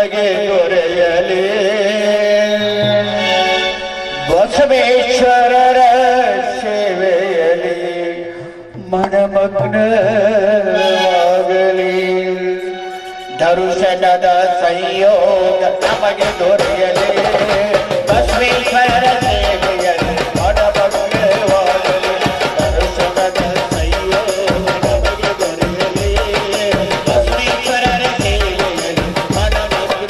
ನಮಗೆ ದೊರೆಯಲಿ. ಬಸವೇಶ್ವರರ ಸೇವೆಯಲಿ ಮನಮಗ್ನವಾಗಲಿ. ದರ್ಶನದ ಸಂಯೋಗ ನಮಗೆ ದೊರೆಯಲಿ. ಬಸವೇಶ್ವರರ ಸೇವೆಯಲಿ ಮನಮಗ್ನವಾಗಲಿ. ದರ್ಶನದ ಸಂಯೋಗ ನಮಗೆ ದೊರೆಯಲಿ. ಬಸವೇಶ್ವರರ ಸೇವೆಯಲಿ ಮನಮಗ್ನವಾಗಲಿ.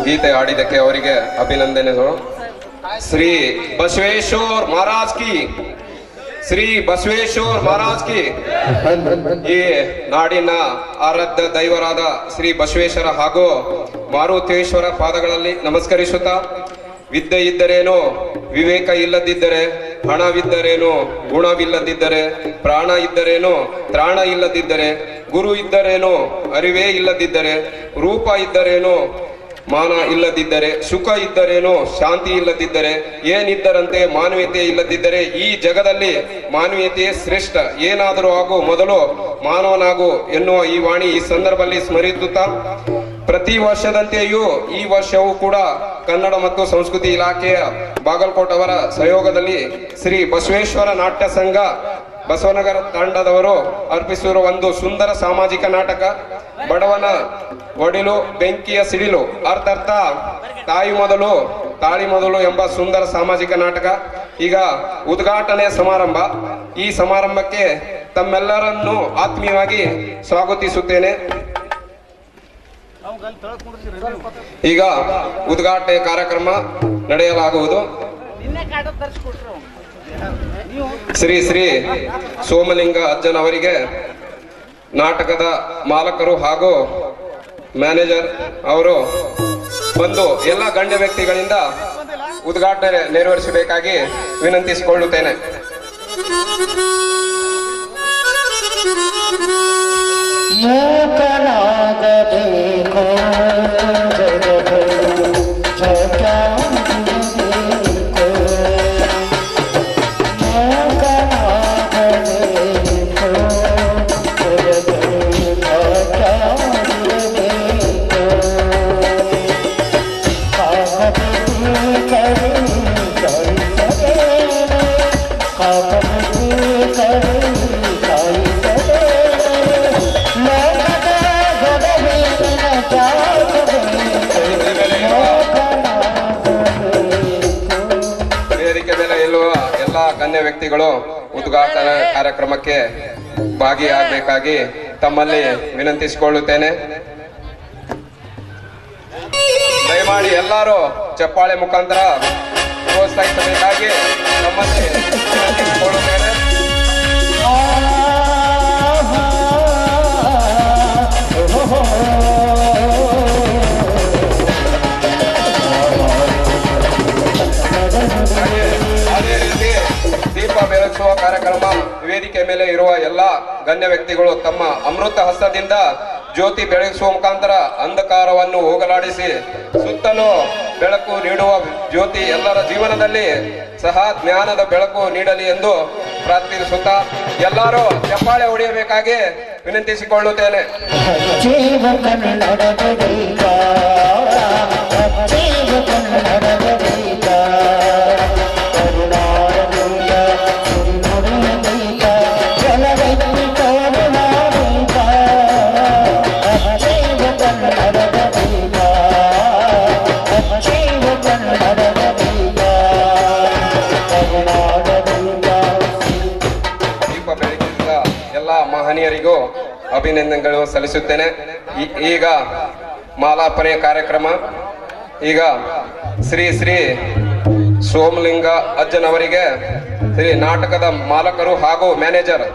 ಗೀತೆ ಹಾಡಿದಕ್ಕೆ ಅವರಿಗೆ ಅಭಿನಂದನೆಗಳು. ಶ್ರೀ ಬಸವೇಶ್ವರ ಮಹಾರಾಜ್ ಕಿ, ಶ್ರೀ ಬಸವೇಶ್ವರ ಮಹಾರಾಜ್ ಕಿ. ಈ ನಾಡಿನ ಆರಾಧ್ಯ ದೈವರಾದ ಶ್ರೀ ಬಸವೇಶ್ವರ ಹಾಗೂ ಮಾರುತೇಶ್ವರ ಪಾದಗಳಲ್ಲಿ ನಮಸ್ಕರಿಸುತ್ತಾ, ವಿದ್ಯೆ ಇದ್ದರೇನು, ವಿವೇಕ ಇಲ್ಲದಿದ್ದರೆ, ಹಣವಿದ್ದರೇನು, ಗುಣವಿಲ್ಲದಿದ್ದರೆ, ಪ್ರಾಣ ಇದ್ದರೇನು, ತ್ರಾಣ ಇಲ್ಲದಿದ್ದರೆ, ಗುರು ಇದ್ದರೇನು, ಅರಿವೇ ಇಲ್ಲದಿದ್ದರೆ, ರೂಪ ಇದ್ದರೇನು, ಮಾನ ಇಲ್ಲದಿದ್ದರೆ, ಸುಖ ಇದ್ದರೇನು, ಶಾಂತಿ ಇಲ್ಲದಿದ್ದರೆ, ಏನಿದ್ದರಂತೆ ಮಾನವೀಯತೆ ಇಲ್ಲದಿದ್ದರೆ ಈ ಜಗದಲ್ಲಿ ಮಾನವೀಯತೆ ಶ್ರೇಷ್ಠ. ಏನಾದರೂ ಆಗು ಮೊದಲು ಮಾನವನಾಗು ಎನ್ನುವ ಈ ವಾಣಿ ಈ ಸಂದರ್ಭದಲ್ಲಿ ಸ್ಮರಿಸುತ್ತಾ, ಪ್ರತಿ ವರ್ಷದಂತೆಯೂ ಈ ವರ್ಷವೂ ಕೂಡ ಕನ್ನಡ ಮತ್ತು ಸಂಸ್ಕೃತಿ ಇಲಾಖೆಯ ಬಾಗಲಕೋಟ್ ಅವರ ಸಹಯೋಗದಲ್ಲಿ ಶ್ರೀ ಬಸವೇಶ್ವರ ನಾಟ್ಯ ಸಂಘ ಬಸವನಗರ ತಂಡದವರು ಅರ್ಪಿಸಿರುವ ಒಂದು ಸುಂದರ ಸಾಮಾಜಿಕ ನಾಟಕ ಬಡವನ ಒಡಿಲು ಬೆಂಕಿಯ ಸಿಡಿಲು ಅರ್ಥಾರ್ಥ ತಾಯಿ ಮೊದಲು ತಾಳಿ ಮೊದಲು ಎಂಬ ಸುಂದರ ಸಾಮಾಜಿಕ ನಾಟಕ ಈಗ ಉದ್ಘಾಟನೆ ಸಮಾರಂಭ. ಈ ಸಮಾರಂಭಕ್ಕೆ ತಮ್ಮೆಲ್ಲರನ್ನು ಆತ್ಮೀಯವಾಗಿ ಸ್ವಾಗತಿಸುತ್ತೇನೆ. ಈಗ ಉದ್ಘಾಟನೆ ಕಾರ್ಯಕ್ರಮ ನಡೆಯಲಾಗುವುದು. ಶ್ರೀ ಶ್ರೀ ಸೋಮಲಿಂಗ ಅಜ್ಜನವರಿಗೆ ನಾಟಕದ ಮಾಲಕರು ಹಾಗೂ ಮ್ಯಾನೇಜರ್ ಅವರು ಬಂದು ಎಲ್ಲ ಗಣ್ಯ ವ್ಯಕ್ತಿಗಳಿಂದ ಉದ್ಘಾಟನೆ ನೆರವೇರಿಸಬೇಕಾಗಿ ವಿನಂತಿಸಿಕೊಳ್ಳುತ್ತೇನೆ. ಗಣ್ಯ ವ್ಯಕ್ತಿಗಳು ಉದ್ಘಾಟನಾ ಕಾರ್ಯಕ್ರಮಕ್ಕೆ ಭಾಗಿಯಾಗಬೇಕಾಗಿ ತಮ್ಮಲ್ಲಿ ವಿನಂತಿಸಿಕೊಳ್ಳುತ್ತೇನೆ. ದಯಮಾಡಿ ಎಲ್ಲರೂ ಚಪ್ಪಾಳೆ ಮುಖಾಂತರ ಪ್ರೋತ್ಸಾಹಿಸಬೇಕಾಗಿ ತಮ್ಮಲ್ಲಿ ವಿನಂತಿಸಿಕೊಳ್ಳುತ್ತೇನೆ. ಅದೇ ರೀತಿ ದೀಪ ಬೆಳಗಿಸುವ ಕಾರ್ಯಕ್ರಮ ವೇದಿಕೆ ಮೇಲೆ ಇರುವ ಎಲ್ಲ ಗಣ್ಯ ವ್ಯಕ್ತಿಗಳು ತಮ್ಮ ಅಮೃತ ಹಸ್ತದಿಂದ ಜ್ಯೋತಿ ಬೆಳಗಿಸುವ ಮುಖಾಂತರ ಅಂಧಕಾರವನ್ನು ಹೋಗಲಾಡಿಸಿ ಸುತ್ತಲೂ ಬೆಳಕು ನೀಡುವ ಜ್ಯೋತಿ ಎಲ್ಲರ ಜೀವನದಲ್ಲಿ ಸಹ ಜ್ಞಾನದ ಬೆಳಕು ನೀಡಲಿ ಎಂದು ಪ್ರಾರ್ಥಿಸುತ್ತಾ ಎಲ್ಲರೂ ಚಪ್ಪಾಳೆ ಹೊಡೆಯಬೇಕಾಗಿ ವಿನಂತಿಸಿಕೊಳ್ಳುತ್ತೇನೆ. ಮಹನೀಯರಿಗೂ ಅಭಿನಂದನೆಗಳು ಸಲ್ಲಿಸುತ್ತೇನೆ. ಈಗ ಮಾಲಾರ್ಪಣೆ ಕಾರ್ಯಕ್ರಮ. ಈಗ ಶ್ರೀ ಶ್ರೀ ಸೋಮಲಿಂಗ ಅಜ್ಜನವರಿಗೆ ಶ್ರೀ ನಾಟಕದ ಮಾಲಕರು ಹಾಗೂ ಮ್ಯಾನೇಜರ್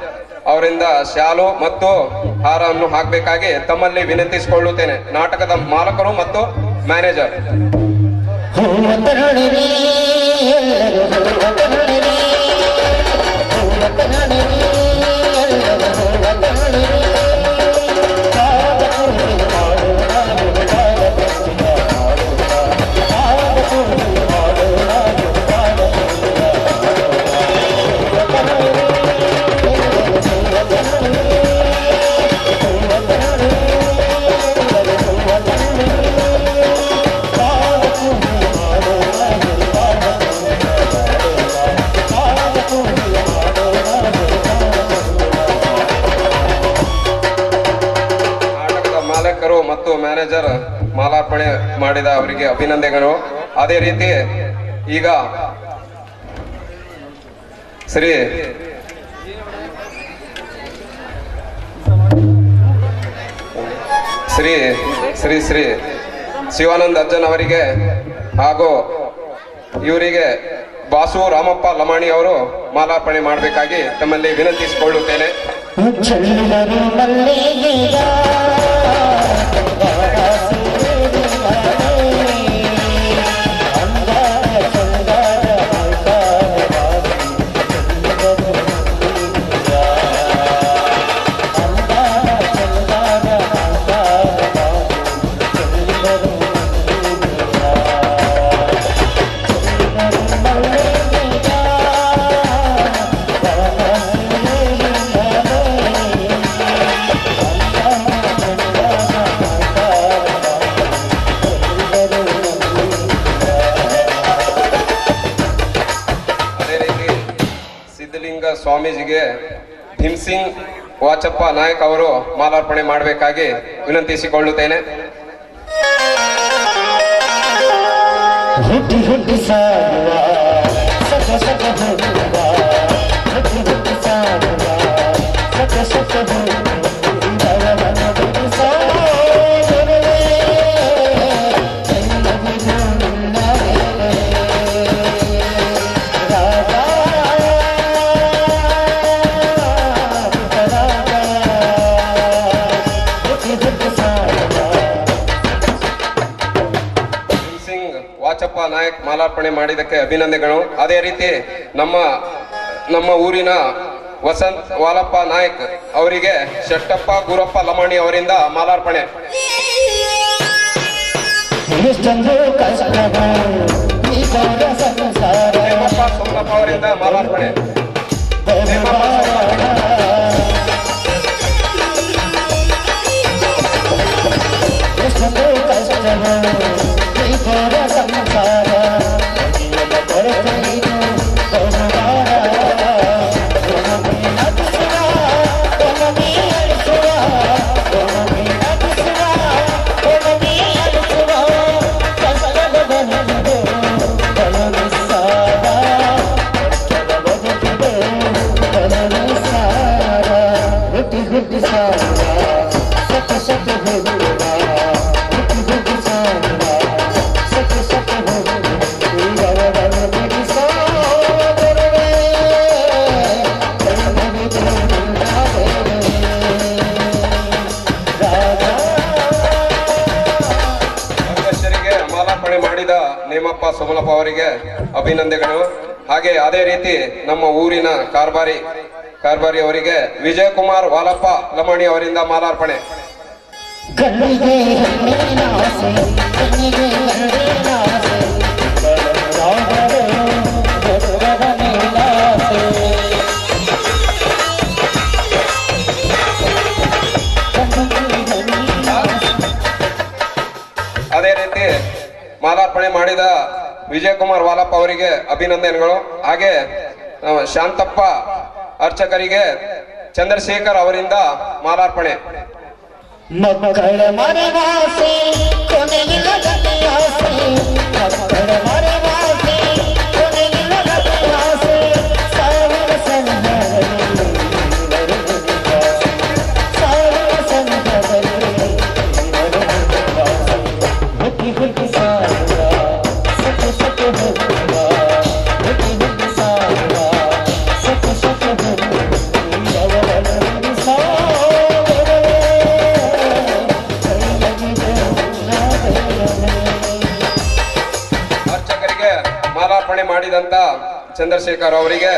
ಅವರಿಂದ ಶಾಲು ಮತ್ತು ಹಾರವನ್ನು ಹಾಕಬೇಕಾಗಿ ತಮ್ಮಲ್ಲಿ ವಿನಂತಿಸಿಕೊಳ್ಳುತ್ತೇನೆ. ನಾಟಕದ ಮಾಲಕರು ಮತ್ತು ಮ್ಯಾನೇಜರ್. ಮತ್ತು ಮ್ಯಾನೇಜರ್ ಮಾಲಾರ್ಪಣೆ ಮಾಡಿದ ಅವರಿಗೆ ಅಭಿನಂದನೆಗಳು. ಅದೇ ರೀತಿ ಈಗ ಶ್ರೀ ಶ್ರೀ ಶ್ರೀ ಶ್ರೀ ಶಿವಾನಂದ ಅಜ್ಜನ್ ಅವರಿಗೆ ಹಾಗೂ ಇವರಿಗೆ ಬಾಸು ರಾಮಪ್ಪ ಲಮಾಣಿ ಅವರು ಮಾಲಾರ್ಪಣೆ ಮಾಡಬೇಕಾಗಿ ತಮ್ಮಲ್ಲಿ ವಿನಂತಿಸಿಕೊಳ್ಳುತ್ತೇನೆ. ಕಾಲೇಜಿಗೆ ಭೀಮ್ಸಿಂಗ್ ವಾಚಪ್ಪ ನಾಯಕ್ ಅವರು ಮಾಲಾರ್ಪಣೆ ಮಾಡಬೇಕಾಗಿ ವಿನಂತಿಸಿಕೊಳ್ಳುತ್ತೇನೆ. ಹುಟ್ಟಿ ಹುಟ್ಟಿ ಸಾಗುವ ಸಕ ಸಕ ಹೋಗುವ ಹುಟ್ಟಿ ಹುಟ್ಟಿ ಸಾಗುವ ಸಕ ಸಕ ಹೋಗುವ ವಾಚಪ್ಪ ನಾಯಕ್ ಮಾಲಾರ್ಪಣೆ ಮಾಡಿದ್ದಕ್ಕೆ ಅಭಿನಂದನೆಗಳು. ಅದೇ ರೀತಿ ನಮ್ಮ ಊರಿನ ವಸಂತ್ ವಾಲಪ್ಪ ನಾಯಕ್ ಅವರಿಗೆ ಶೆಟ್ಟಪ್ಪ ಗುರಪ್ಪ ಲಮಾಣಿ ಅವರಿಂದ ಮಾಲಾರ್ಪಣೆ. ಹೇಮಪ್ಪ ಸೋಮಪ್ಪ ಅವರಿಂದ ಮಾಲಾರ್ಪಣೆ. ಮಾಡಿದ ನೇಮಪ್ಪ ಸೋಮಲಪ್ಪ ಅವರಿಗೆ ಅಭಿನಂದನೆಗಳು. ಹಾಗೆ ಅದೇ ರೀತಿ ನಮ್ಮ ಊರಿನ ಕಾರ್ಬಾರಿ ಅವರಿಗೆ ವಿಜಯಕುಮಾರ್ ವಾಲಪ್ಪ ಲಮಾಣಿ ಅವರಿಂದ ಮಾಲಾರ್ಪಣೆ. ಅದೇ ರೀತಿ ಮಾಲಾರ್ಪಣೆ ಮಾಡಿದ ವಿಜಯಕುಮಾರ್ ವಾಲಪ್ಪ ಅವರಿಗೆ ಅಭಿನಂದನೆಗಳು. ಹಾಗೆ ಶಾಂತಪ್ಪ ಅರ್ಚಕರಿಗೆ ಚಂದ್ರಶೇಖರ್ ಅವರಿಂದ ಮಾಲಾರ್ಪಣೆ. ಮಕ್ಕಳ ಮನವಾಸೆ ಕೊನೆಯಿಲ್ಲದ ಆಸೆ, ಮಕ್ಕಳ ಮನವಾಸೆ ಕೊನೆಯಿಲ್ಲದ ಆಸೆ, ಸಾವಿರ ಸಂಘದಲ್ಲಿ ಸಾವಿರ ಸಂಘದಲ್ಲಿ ಹುಟ್ಟಿ ಹುಟ್ಟಿ ಸಾಗುವ ಸಕ ಸಕ ಹೋಗುವ ಹುಟ್ಟಿ ಹುಟ್ಟಿ ಸಾಗುವ ಸಕ ಸಕ ಹೋಗುವ ಅರ್ಚಕರಿಗೆ ಮಾಲಾರ್ಪಣೆ ಮಾಡಿದಂತ ಚಂದ್ರಶೇಖರ್ ಅವರಿಗೆ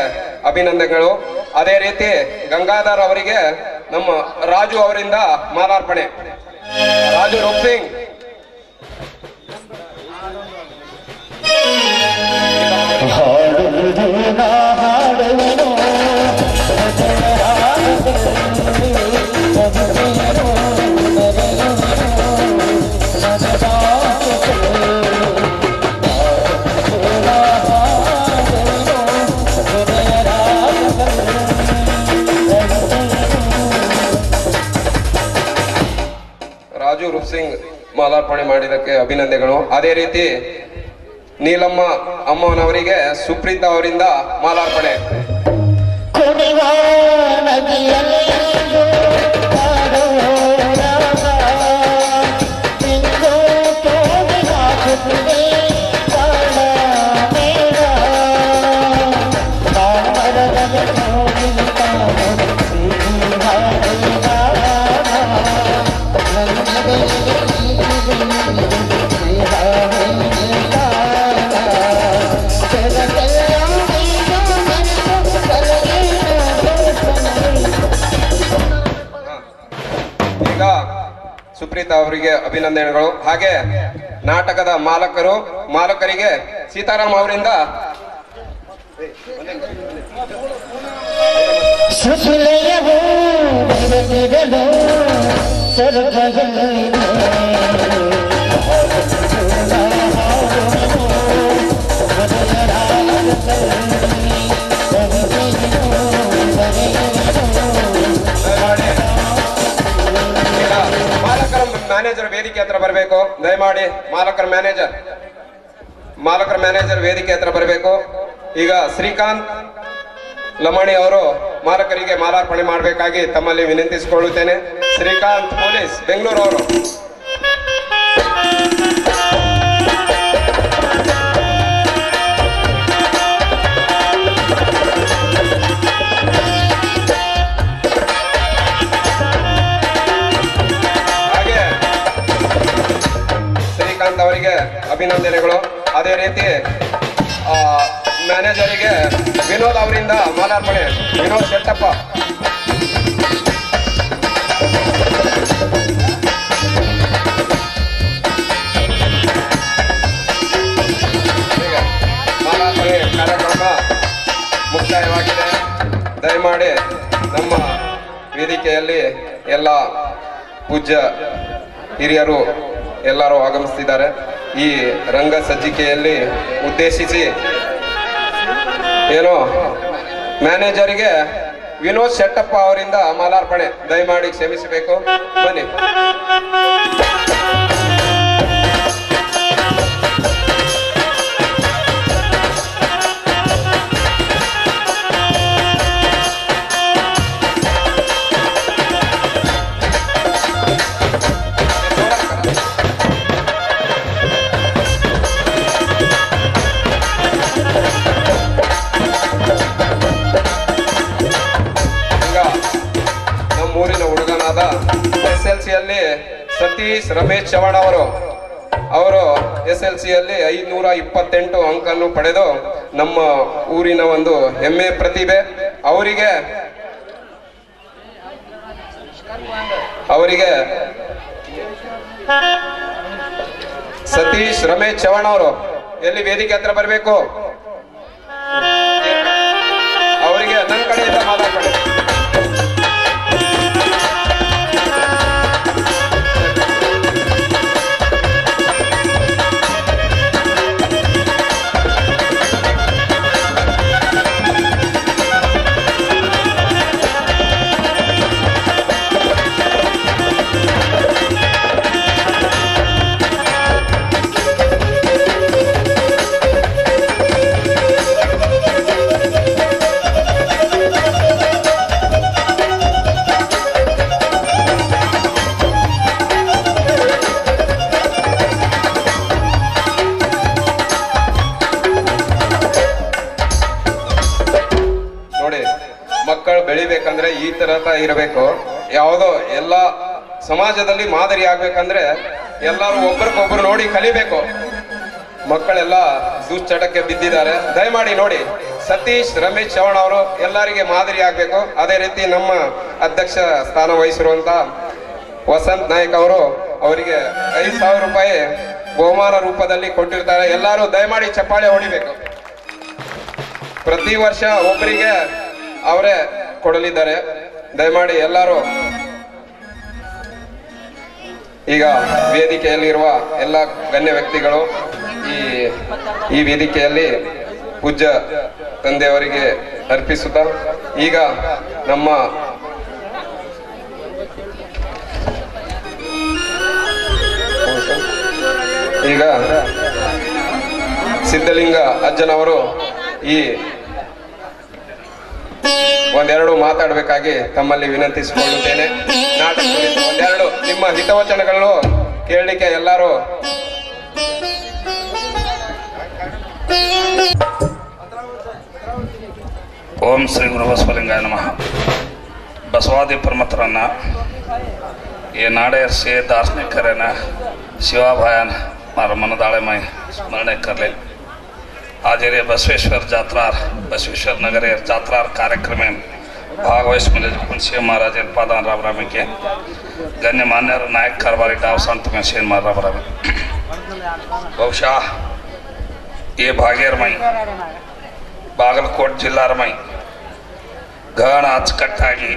ಅಭಿನಂದನೆಗಳು. ಅದೇ ರೀತಿ ಗಂಗಾಧರ್ ಅವರಿಗೆ ನಮ್ಮ ರಾಜು ಅವರಿಂದ ಮಾಲಾರ್ಪಣೆ. ರಾಜು ರೂಪ್ಸಿಂಗ್ ರಾಜು ರೂಪ್ಸಿಂಗ್ ಮಾಲಾರ್ಪಣೆ ಮಾಡಿದ್ದಕ್ಕೆ ಅಭಿನಂದನೆಗಳು. ಅದೇ ರೀತಿ ನೀಲಮ್ಮ ಅಮ್ಮನವರಿಗೆ ಸುಪ್ರೀತಾ ಅವರಿಂದ ಮಾಲಾರ್ಪಣೆ. ಈಗ ಸುಪ್ರೀತಾ ಅವರಿಗೆ ಅಭಿನಂದನೆಗಳು. ಹಾಗೆ ನಾಟಕದ ಮಾಲಕರಿಗೆ ಸೀತಾರಾಮ್ ಅವರಿಂದ ಮ್ಯಾನೇಜರ್ ವೇದಿಕೆ ಹತ್ರ ಬರಬೇಕು. ದಯಮಾಡಿ ಮಾಲಕರ ಮ್ಯಾನೇಜರ್ ವೇದಿಕೆ ಹತ್ರ ಬರಬೇಕು. ಈಗ ಶ್ರೀಕಾಂತ್ ಲಮಾಣಿ ಅವರು ಮಾಲಕರಿಗೆ ಮಾಲಾರ್ಪಣೆ ಮಾಡಬೇಕಾಗಿ ತಮ್ಮಲ್ಲಿ ವಿನಂತಿಸಿಕೊಳ್ಳುತ್ತೇನೆ. ಶ್ರೀಕಾಂತ್ ಪೊಲೀಸ್ ಬೆಂಗಳೂರು ಅವರು. ಹಾಗೆ ಶ್ರೀಕಾಂತ್ ಅವರಿಗೆ ಅಭಿನಂದನೆಗಳು. ಅದೇ ರೀತಿ ಮ್ಯಾನೇಜರಿಗೆ ವಿನೋದ್ ಅವರಿಂದ ಮಾಲಾರ್ಪಣೆ. ವಿನೋದ್ ಶೆಟ್ಟಪ್ಪ. ಈಗ ಮಾಲಾರ್ಪಣೆ ಕಾರ್ಯಕ್ರಮ ಮುಕ್ತಾಯವಾಗಿದೆ. ದಯಮಾಡಿ ನಮ್ಮ ವೇದಿಕೆಯಲ್ಲಿ ಎಲ್ಲ ಪೂಜ್ಯ ಹಿರಿಯರು ಎಲ್ಲರೂ ಆಗಮಿಸ್ತಿದ್ದಾರೆ. ಈ ರಂಗ ಸಜ್ಜಿಕೆಯಲ್ಲಿ ಉದ್ದೇಶಿಸಿ ಮ್ಯಾನೇಜರಿಗೆ ವಿನೋದ್ ಶೆಟ್ಟಪ್ಪ ಅವರಿಂದ ಮಾಲಾರ್ಪಣೆ. ದಯಮಾಡಿ ಕ್ಷಮಿಸಬೇಕು. ಬನ್ನಿ. ಊರಿನ ಹುಡುಗನಾದ SLCಯಲ್ಲಿ ಸತೀಶ್ ರಮೇಶ್ ಚವಾಣ್ ಅವರು SLCಯಲ್ಲಿ 528 ಅಂಕನ್ನು ಪಡೆದು ನಮ್ಮ ಊರಿನ ಒಂದು ಹೆಮ್ಮೆ ಪ್ರತಿಭೆ. ಅವರಿಗೆ ಸತೀಶ್ ರಮೇಶ್ ಚವಾಣ್ ಅವರು ಎಲ್ಲಿ ವೇದಿಕೆ ಹತ್ರ ಬರಬೇಕು. ಅವರಿಗೆ ನನ್ನ ಕಡೆಯಿಂದ ಮಾತಾಡ್ತಾರೆ. ಮಕ್ಕಳು ಬೆಳಿಬೇಕಂದ್ರೆ ಈ ತರ ಇರಬೇಕು. ಯಾವುದೋ ಎಲ್ಲ ಸಮಾಜದಲ್ಲಿ ಮಾದರಿ ಆಗ್ಬೇಕಂದ್ರೆ ಎಲ್ಲರೂ ಒಬ್ಬರಿಗೊಬ್ರು ನೋಡಿ ಕಲಿಬೇಕು. ಮಕ್ಕಳೆಲ್ಲ ದುಶ್ಚಟಕ್ಕೆ ಬಿದ್ದಿದ್ದಾರೆ. ದಯಮಾಡಿ ನೋಡಿ, ಸತೀಶ್ ರಮೇಶ್ ಚವಾಣ್ ಅವರು ಎಲ್ಲರಿಗೆ ಮಾದರಿ ಆಗ್ಬೇಕು. ಅದೇ ರೀತಿ ನಮ್ಮ ಅಧ್ಯಕ್ಷ ಸ್ಥಾನ ವಹಿಸಿರುವಂತ ವಸಂತ್ ನಾಯಕ್ ಅವರಿಗೆ 5,000 ರೂಪಾಯಿ ಬಹುಮಾನ ರೂಪದಲ್ಲಿ ಕೊಟ್ಟಿರ್ತಾರೆ. ಎಲ್ಲರೂ ದಯಮಾಡಿ ಚಪ್ಪಾಳೆ ಹೊಡಿಬೇಕು. ಪ್ರತಿ ವರ್ಷ ಒಬ್ಬರಿಗೆ ಅವರೇ ಕೊಡಲಿದ್ದಾರೆ. ದಯಮಾಡಿ ಎಲ್ಲರೂ ಈಗ ವೇದಿಕೆಯಲ್ಲಿರುವ ಎಲ್ಲ ಗಣ್ಯ ವ್ಯಕ್ತಿಗಳು ಈ ವೇದಿಕೆಯಲ್ಲಿ ಪೂಜ್ಯ ತಂದೆಯವರಿಗೆ ಅರ್ಪಿಸುತ್ತಾ ಈಗ ನಮ್ಮ ಸಿದ್ಧಲಿಂಗ ಅಜ್ಜನವರು ಈ ಒಂದೆರಡು ಮಾತಾಡಬೇಕಾಗಿ ತಮ್ಮಲ್ಲಿ ವಿನಂತಿಸಿಕೊಳ್ಳುತ್ತೇನೆ. ನಾಟಕ ಒಂದೆರಡು ನಿಮ್ಮ ಹಿತವಚನಗಳು ಕೇಳಲಿಕ್ಕೆ ಎಲ್ಲರೂ ಓಂ ಶ್ರೀ ಗುರು ಬಸವಲಿಂಗಾಯ ನಮಃ. ಬಸವಾದಿ ಪ್ರಮಥರನ್ನ ये नाड़ेर से दार्शनिक करे ना शिवा भायान मारा मनदाले में स्मरण कर ले. आज ये बसवेश्वर जात्रार बसवेश्वर नगर जात्रार कार्यक्रम में भागवहिस मुंशी महाराज पादान राम राम के गण्यमान्य नायक कारभारी डाव संत में शेन मार राम राम. बहुशः ये भागेर मई बागलकोट जिल्ला मई घण अचकट्टागी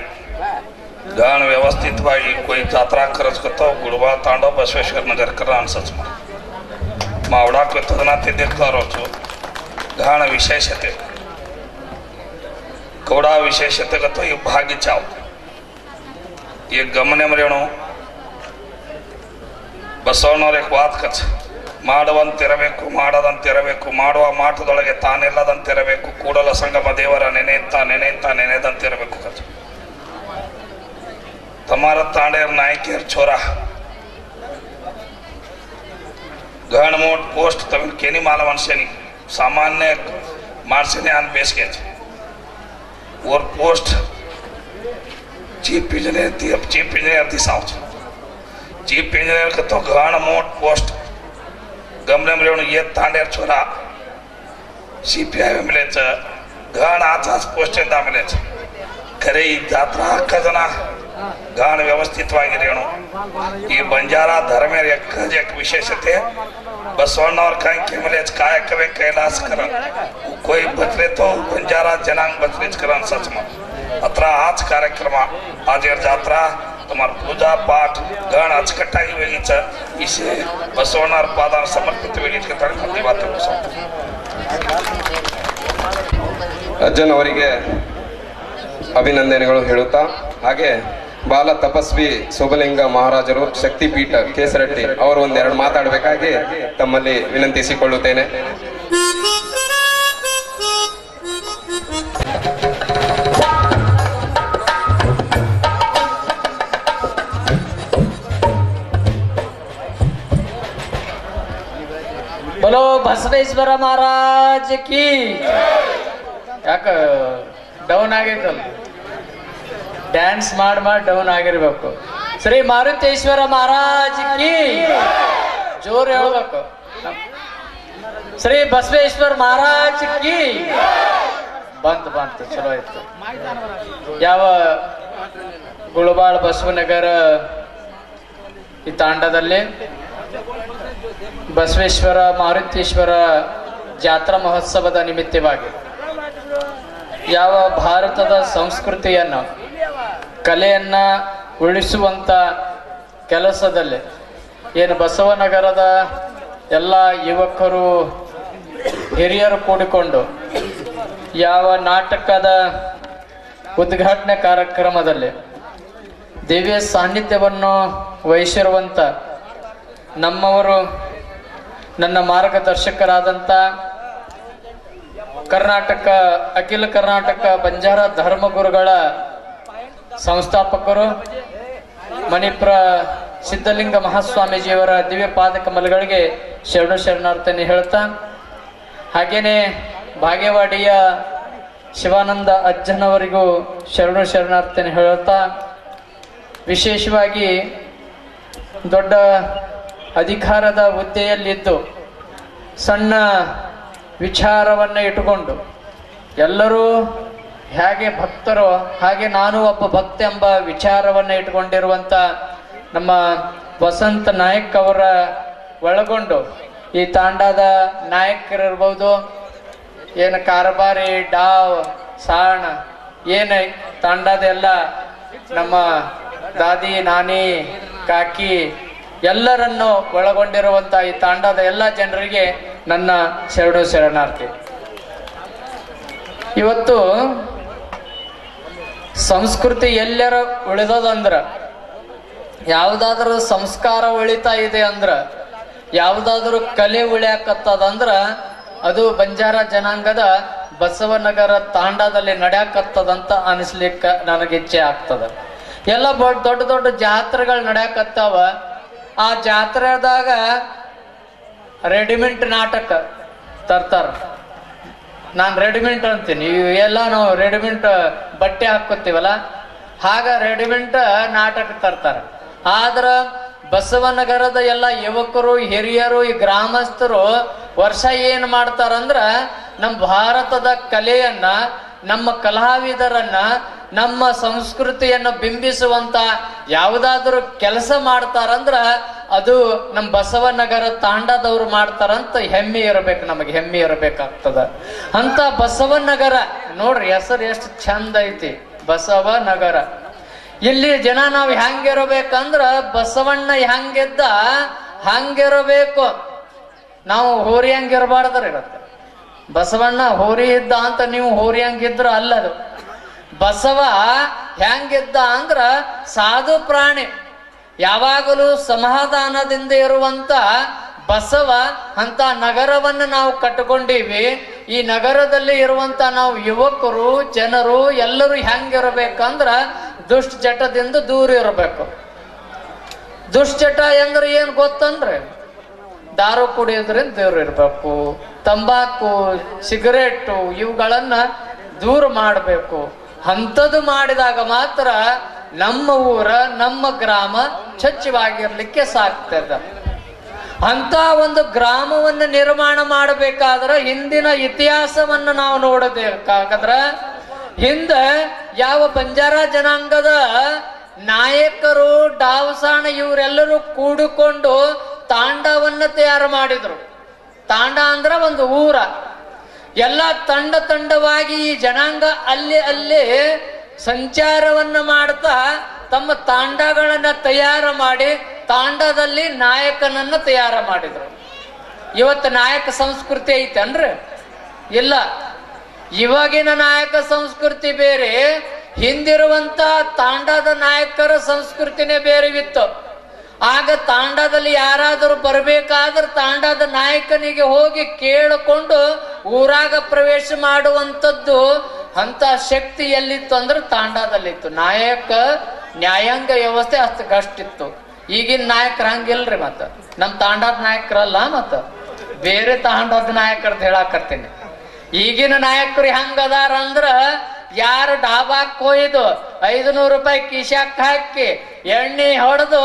घण व्यवस्थितವಾಗಿ कोई जात्रा खरच करता गुड़बा तांडव बसवेश्वर नगर कर अनसच मावड़ा ना ते देखता रोचु घण विशेषते कवड़ा विशेषते तो ये भाग्य चाव ये गमने मरेणु ಬಸವಣ್ಣವ್ರಿಗೆ ವಾದ ಕಚ್ ಮಾಡುವಂತಿರಬೇಕು, ಮಾಡದಂತಿರಬೇಕು, ಮಾಡುವ ಮಾಟದೊಳಗೆ ತಾನಿಲ್ಲದಂತಿರಬೇಕು, ಕೂಡಲ ಸಂಗಮ ದೇವರ ನೆನೆದಂತಿರಬೇಕು ಕಚ್. तमारा तांडेर नायकेर छोरा गहन मोट पोस्ट तमिल केनी माला मनुष्यनी सामान्य मार्सेने आन बेस के और पोस्ट चीफ इंजीनियर थी साउथ चीफ इंजीनियर के तो गहन मोट पोस्ट गमले में ये तांडेर छोरा सीपीआई मिले गहन आचास पोस्ट मिले खरे जात्रा जना गाण व्यवस्थितवागीरेणु ಈ ಬಂಜಾರ ಧರ್ಮೇರ एक विशेषते बसवण्णवर काय केमलेच कायकवे कैलास कर कोई बचले तो बंजारा जनांग बचलेच करन सच में अत्र आज कार्यक्रम आज जात्रा तुम्हार पूजा पाठ गण अचकट्टागी वेगीच इसे बसवण्णवर पादार समर्पित वेगीच के तळकंदी बात ಅಜ್ಜನ್ ಅವರಿಗೆ ಅಭಿನಂದನೆಗಳು ಹೇಳುತ್ತಾ ಹಾಗೆ ಬಾಲ ತಪಸ್ವಿ ಸೋಬಲಿಂಗ ಮಹಾರಾಜರು ಶಕ್ತಿಪೀಠ ಕೇಸರಟ್ಟಿ ಅವರು ಒಂದೆರಡು ಮಾತಾಡಬೇಕಾಗಿ ತಮ್ಮಲ್ಲಿ ವಿನಂತಿಸಿಕೊಳ್ಳುತ್ತೇನೆ. बोलो बसवेश्वर महाराज की ಯಾಕ ಡೌನ್ ಆಗೈತಲ್ಲ ಡ್ಯಾನ್ಸ್ ಮಾಡಿ ಡೌನ್ ಆಗಿರ್ಬೇಕು. ಶ್ರೀ ಮಾರುತೇಶ್ವರ ಮಹಾರಾಜ್ ಕಿ ಜೋರ್ ಹೇಳ್ಬೇಕು. ಶ್ರೀ ಬಸವೇಶ್ವರ ಮಹಾರಾಜ್ ಕಿ ಬಂತು ಚಲೋ ಆಯ್ತು. ಯಾವ ಗುಳಬಾಳ ಬಸವನಗರ ಈ ತಾಂಡದಲ್ಲಿ ಬಸವೇಶ್ವರ ಮಾರುತೇಶ್ವರ ಜಾತ್ರಾ ಮಹೋತ್ಸವದ ನಿಮಿತ್ತವಾಗಿ ಯಾವ ಭಾರತದ ಸಂಸ್ಕೃತಿಯನ್ನು ಕಲೆಯನ್ನ ಉಳಿಸುವಂತ ಕೆಲಸದಲ್ಲಿ ಏನು ಬಸವನಗರದ ಎಲ್ಲ ಯುವಕರು ಹಿರಿಯರು ಕೂಡಿಕೊಂಡು ಯಾವ ನಾಟಕದ ಉದ್ಘಾಟನೆ ಕಾರ್ಯಕ್ರಮದಲ್ಲಿ ದಿವ್ಯ ಸಾನ್ನಿಧ್ಯವನ್ನು ವಹಿಸಿರುವಂತ ನಮ್ಮವರು ನನ್ನ ಮಾರ್ಗದರ್ಶಕರಾದಂಥ ಕರ್ನಾಟಕ ಅಖಿಲ ಕರ್ನಾಟಕ ಬಂಜಾರ ಧರ್ಮಗುರುಗಳ ಸಂಸ್ಥಾಪಕರು ಮಣಿಪುರ ಸಿದ್ಧಲಿಂಗ ಮಹಾಸ್ವಾಮೀಜಿಯವರ ದಿವ್ಯ ಪಾದ ಕಮಲಗಳಿಗೆ ಶರಣಾರ್ಥನೆ ಹೇಳ್ತಾ ಹಾಗೇನೆ ಬಾಗೇವಾಡಿಯ ಶಿವಾನಂದ ಅಜ್ಜನವರಿಗೂ ಶರಣಾರ್ಥನೆ ಹೇಳ್ತಾ ವಿಶೇಷವಾಗಿ ದೊಡ್ಡ ಅಧಿಕಾರದ ಹುದ್ದೆಯಲ್ಲಿದ್ದು ಸಣ್ಣ ವಿಚಾರವನ್ನು ಇಟ್ಟುಕೊಂಡು ಎಲ್ಲರೂ ಹೇಗೆ ಭಕ್ತರೋ ಹಾಗೆ ನಾನು ಒಬ್ಬ ಭಕ್ತ ಎಂಬ ವಿಚಾರವನ್ನು ಇಟ್ಕೊಂಡಿರುವಂತ ನಮ್ಮ ವಸಂತ ನಾಯಕ್ ಅವರ ಒಳಗೊಂಡು ಈ ತಾಂಡಾದ ನಾಯಕರಿರ್ಬೋದು ಏನು ಕಾರ್ಬಾರಿ ಡಾವ್ ಸಾಣ ಏನು ತಾಂಡಾದ ಎಲ್ಲ ನಮ್ಮ ದಾದಿ ನಾನಿ ಕಾಕಿ ಎಲ್ಲರನ್ನು ಒಳಗೊಂಡಿರುವಂತ ಈ ತಾಂಡಾದ ಎಲ್ಲ ಜನರಿಗೆ ನನ್ನ ಶರಣಾರ್ಥಿ. ಇವತ್ತು ಸಂಸ್ಕೃತಿ ಎಲ್ಲರ ಉಳಿದದಂದ್ರ ಯಾವುದಾದ್ರೂ ಸಂಸ್ಕಾರ ಉಳಿತಾ ಇದೆ ಅಂದ್ರ ಯಾವುದಾದ್ರೂ ಕಲೆ ಉಳಿಯಾಕತ್ತದಂದ್ರ ಅದು ಬಂಜಾರ ಜನಾಂಗದ ಬಸವನಗರ ತಾಂಡಾದಲ್ಲಿ ನಡೆಯಾಕತ್ತದಂತ ಅನಿಸ್ಲಿಕ್ಕ ನನಗೆ ಇಚ್ಛೆ ಆಗ್ತದ. ಎಲ್ಲ ದೊಡ್ಡ ದೊಡ್ಡ ಜಾತ್ರೆಗಳು ನಡೆಯಾಕತ್ತಾವ. ಆ ಜಾತ್ರೆದಾಗ ರೆಡಿಮೆಂಟ್ ನಾಟಕ ತರ್ತಾರ. ನಾನು ರೆಡಿಮೆಂಟ್ ಅಂತೀನಿ, ಎಲ್ಲ ನಾವು ರೆಡಿಮೆಂಟ್ ಬಟ್ಟೆ ಹಾಕೋತೀವಲ್ಲ ಹಾಗ ರೆಡಿಮೆಂಟ್ ನಾಟಕ ತರ್ತಾರ. ಆದ್ರ ಬಸವನಗರದ ಎಲ್ಲ ಯುವಕರು ಹಿರಿಯರು ಈ ಗ್ರಾಮಸ್ಥರು ವರ್ಷ ಏನ್ ಮಾಡ್ತಾರಂದ್ರ ನಮ್ಮ ಭಾರತದ ಕಲೆಯನ್ನ ನಮ್ಮ ಕಲಾವಿದರನ್ನ ನಮ್ಮ ಸಂಸ್ಕೃತಿಯನ್ನು ಬಿಂಬಿಸುವಂತ ಯಾವುದಾದ್ರೂ ಕೆಲಸ ಮಾಡ್ತಾರಂದ್ರ ಅದು ನಮ್ಮ ಬಸವನಗರ ತಾಂಡದವ್ರು ಮಾಡ್ತಾರಂತ ಹೆಮ್ಮೆ ಇರಬೇಕು, ನಮಗೆ ಹೆಮ್ಮೆ ಇರಬೇಕಾಗ್ತದ. ಅಂತ ಬಸವನಗರ ನೋಡ್ರಿ ಹೆಸರು ಎಷ್ಟು ಚಂದ ಐತಿ, ಬಸವನಗರ. ಇಲ್ಲಿ ಜನ ನಾವು ಹೆಂಗಿರಬೇಕಂದ್ರ ಬಸವಣ್ಣ ಹೆಂಗಿದ್ದ ಹಂಗಿರಬೇಕು. ನಾವು ಹೋರಿ ಹಂಗಿರಬಾರ್ದ್ರ ಇರತ್ತೆ. ಬಸವಣ್ಣ ಹೋರಿ ಇದ್ದ ಅಂತ ನೀವು ಹೋರಿ ಹಂಗಿದ್ರ ಅಲ್ಲದು. ಬಸವ ಹೆಂಗಿದ್ದ ಅಂದ್ರ ಸಾಧು ಪ್ರಾಣಿ. ಯಾವಾಗಲೂ ಸಮಾಧಾನದಿಂದ ಇರುವಂತ ಬಸವ ಅಂತ ನಗರವನ್ನು ನಾವು ಕಟ್ಟಿಕೊಂಡೀವಿ. ಈ ನಗರದಲ್ಲಿ ಇರುವಂತ ನಾವು ಯುವಕರು ಜನರು ಎಲ್ಲರೂ ಹೆಂಗಿರ್ಬೇಕಂದ್ರ ದುಶ್ಚಟದಿಂದ ದೂರ ಇರಬೇಕು. ದುಶ್ಚಟ ಎಂದ್ರೆ ಏನ್ ಗೊತ್ತಂದ್ರೆ ದಾರು ಕುಡಿಯೋದ್ರಿಂದ ದೂರ ಇರಬೇಕು, ತಂಬಾಕು ಸಿಗರೇಟು ಇವುಗಳನ್ನ ದೂರ ಮಾಡಬೇಕು. ಅಂಥದ್ದು ಮಾಡಿದಾಗ ಮಾತ್ರ ನಮ್ಮ ಊರ ನಮ್ಮ ಗ್ರಾಮ ಸ್ವಚ್ಛವಾಗಿರ್ಲಿಕ್ಕೆ ಸಾಕ್ತದ. ಅಂತ ಒಂದು ಗ್ರಾಮವನ್ನು ನಿರ್ಮಾಣ ಮಾಡಬೇಕಾದ್ರೆ ಹಿಂದಿನ ಇತಿಹಾಸವನ್ನು ನಾವು ನೋಡಬೇಕಾದ್ರ ಹಿಂದೆ ಯಾವ ಬಂಜಾರ ಜನಾಂಗದ ನಾಯಕರು ಡಾವಸಾಣ ಇವರೆಲ್ಲರೂ ಕೂಡಿಕೊಂಡು ತಾಂಡವನ್ನ ತಯಾರು ಮಾಡಿದ್ರು. ತಾಂಡ ಅಂದ್ರ ಒಂದು ಊರ. ಎಲ್ಲ ತಂಡವಾಗಿ ಈ ಜನಾಂಗ ಅಲ್ಲಿ ಸಂಚಾರವನ್ನ ಮಾಡ್ತಾ ತಮ್ಮ ತಾಂಡಗಳನ್ನ ತಯಾರು ಮಾಡಿ ತಾಂಡದಲ್ಲಿ ನಾಯಕನನ್ನ ತಯಾರು ಮಾಡಿದ್ರು. ಇವತ್ತು ನಾಯಕ ಸಂಸ್ಕೃತಿ ಐತನ್ರಿ? ಇಲ್ಲ. ಇವಾಗಿನ ನಾಯಕ ಸಂಸ್ಕೃತಿ ಬೇರೆ, ಹಿಂದಿರುವಂತ ತಾಂಡದ ನಾಯಕರ ಸಂಸ್ಕೃತಿನೇ ಬೇರೆ ಇತ್ತು. ಆಗ ತಾಂಡದಲ್ಲಿ ಯಾರಾದರೂ ಬರಬೇಕಾದ್ರೆ ತಾಂಡದ ನಾಯಕನಿಗೆ ಹೋಗಿ ಕೇಳಿಕೊಂಡು ಊರಾಗ ಪ್ರವೇಶ ಮಾಡುವಂಥದ್ದು ಅಂತ ಶಕ್ತಿ ಎಲ್ಲಿತ್ತು ಅಂದ್ರೆ ತಾಂಡದಲ್ಲಿತ್ತು. ನ್ಯಾಯಾಂಗ ವ್ಯವಸ್ಥೆ ಅಷ್ಟು ಗಷ್ಟಿತ್ತು. ಈಗಿನ ನಾಯಕರು ಹಂಗಿಲ್ರಿ. ಮತ್ತ ನಮ್ ತಾಂಡದ ನಾಯಕರಲ್ಲ, ಮತ್ತ ಬೇರೆ ತಾಂಡದ ನಾಯಕರದ್ದು ಹೇಳಾಕತ್ತೀನಿ. ಈಗಿನ ನಾಯಕರು ಹೆಂಗದಾರ ಅಂದ್ರ ಯಾರು ಡಾಬಾಕ್ ಹೋಯ್ದು 500 ರೂಪಾಯಿ ಕಿಶಾಕ್ ಹಾಕಿ ಎಣ್ಣೆ ಹೊಡೆದು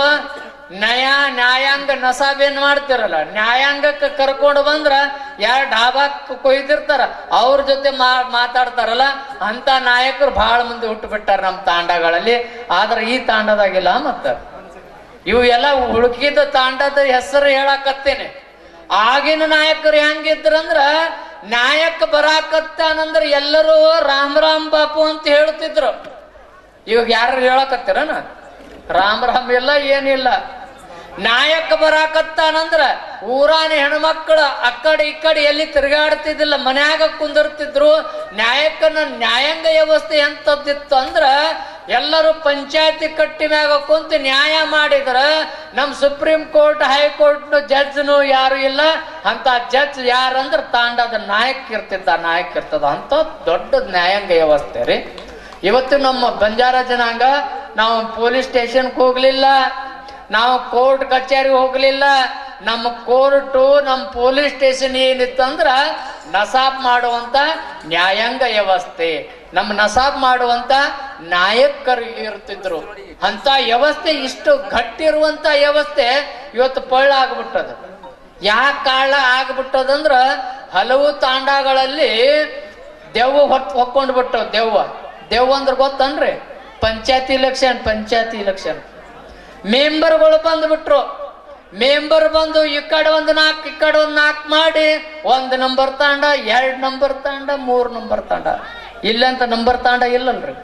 ನ್ಯಾಯಾಂಗ ನಸಾಬೇನ್ ಮಾಡ್ತಿರಲ್ಲ, ನ್ಯಾಯಾಂಗಕ್ಕೆ ಕರ್ಕೊಂಡು ಬಂದ್ರ ಯಾರು ಡಾಬಾಕ್ ಕೊಯ್ದಿರ್ತಾರ ಅವ್ರ ಜೊತೆ ಮಾತಾಡ್ತಾರಲ್ಲ ಅಂತ ನಾಯಕರು ಬಹಳ ಮಂದಿ ಹುಟ್ಟು ಬಿಟ್ಟಾರ ನಮ್ಮ ತಾಂಡಗಳಲ್ಲಿ. ಆದ್ರೆ ಈ ತಾಂಡದಾಗಿಲ್ಲ. ಮತ್ತ ಇವು ಎಲ್ಲ ಹುಡುಕಿದ ತಾಂಡದ ಹೆಸರು ಹೇಳಾಕತ್ತೇನೆ. ಆಗಿನ ನಾಯಕರು ಹೆಂಗಿದ್ರಂದ್ರ ನಾಯಕ ಬರಾಕತ್ತಾನಂದ್ರ ಎಲ್ಲರೂ ರಾಮ್ ಬಾಪು ಅಂತ ಹೇಳ್ತಿದ್ರು. ಇವಾಗ ಯಾರು ಹೇಳಕತ್ತೀರನ? ರಾಮ್ ಇಲ್ಲ, ಏನಿಲ್ಲ. ನಾಯಕ ಬರಾಕತ್ತಾನಂದ್ರ ಊರಾನ ಹೆಣ್ಮಕ್ಳು ಅಕ್ಕಡೆ ಈ ಕಡೆ ಎಲ್ಲಿ ತಿರುಗಾಡ್ತಿದ್ದಿಲ್ಲ, ಮನ್ಯಾಗ ಕುಂದಿರ್ತಿದ್ರು. ನ್ಯಾಯಾಂಗ ವ್ಯವಸ್ಥೆ ಎಂತದ್ದಿತ್ತು ಅಂದ್ರ ಎಲ್ಲರೂ ಪಂಚಾಯತಿ ಕಟ್ಟಿ ಮ್ಯಾಗ ಕುಂತು ನ್ಯಾಯ ಮಾಡಿದ್ರ ನಮ್ ಸುಪ್ರೀಂ ಕೋರ್ಟ್ ಹೈಕೋರ್ಟ್ ಜಡ್ಜ್ನು ಯಾರು ಇಲ್ಲ. ಅಂತ ಜಡ್ಜ್ ಯಾರಂದ್ರ ತಾಂಡದ ನಾಯಕ ಇರ್ತದ ಅಂತ ದೊಡ್ಡ ನ್ಯಾಯಾಂಗ ವ್ಯವಸ್ಥೆ ರೀ. ಇವತ್ತು ನಮ್ಮ ಬಂಜಾರ ಜನಾಂಗ ನಾವು ಪೊಲೀಸ್ ಸ್ಟೇಷನ್ಗೆ ಹೋಗ್ಲಿಲ್ಲ, ನಾವು ಕೋರ್ಟ್ ಕಚೇರಿಗೆ ಹೋಗ್ಲಿಲ್ಲ. ನಮ್ಮ ಕೋರ್ಟು ನಮ್ಮ ಪೊಲೀಸ್ ಸ್ಟೇಷನ್ ಏನಿತ್ತಂದ್ರ ನಸಾಬ್ ಮಾಡುವಂತ ನ್ಯಾಯಾಂಗ ವ್ಯವಸ್ಥೆ, ನಮ್ಮ ನಸಾಬ್ ಮಾಡುವಂತ ನಾಯಕರು ಇರ್ತಿದ್ರು. ಅಂತ ವ್ಯವಸ್ಥೆ ಇಷ್ಟು ಗಟ್ಟಿರುವಂತ ವ್ಯವಸ್ಥೆ ಇವತ್ತು ಪಳ್ಳ ಆಗ್ಬಿಟ್ಟದ. ಯಾಕೆ ಕಾಳ ಆಗ್ಬಿಟ್ಟದಂದ್ರ ಹಲವು ತಾಂಡಗಳಲ್ಲಿ ದೆವ್ವ ಹೊಕ್ಕೊಂಡು ಬಿಟ್ಟವ್. ದೆವ್ವ ಅಂದ್ರೆ ಗೊತ್ತನ್ರಿ? ಪಂಚಾಯತಿ ಇಲೆಕ್ಷನ್ ಮೆಂಬರ್ಗಳು ಬಂದ್ಬಿಟ್ರು. ಮೆಂಬರ್ ಬಂದು ಈ ಕಡೆ ಒಂದು 4 ಈ ಕಡೆ ಒಂದು 4 ಮಾಡಿ 1 ನಂಬರ್ ತಾಂಡ, 2 ನಂಬರ್ ತಾಂಡ, 3 ನಂಬರ್ ತಾಂಡ. ಇಲ್ಲಂತ ನಂಬರ್ ತಾಂಡ ಇಲ್ಲಲ್ರಿ?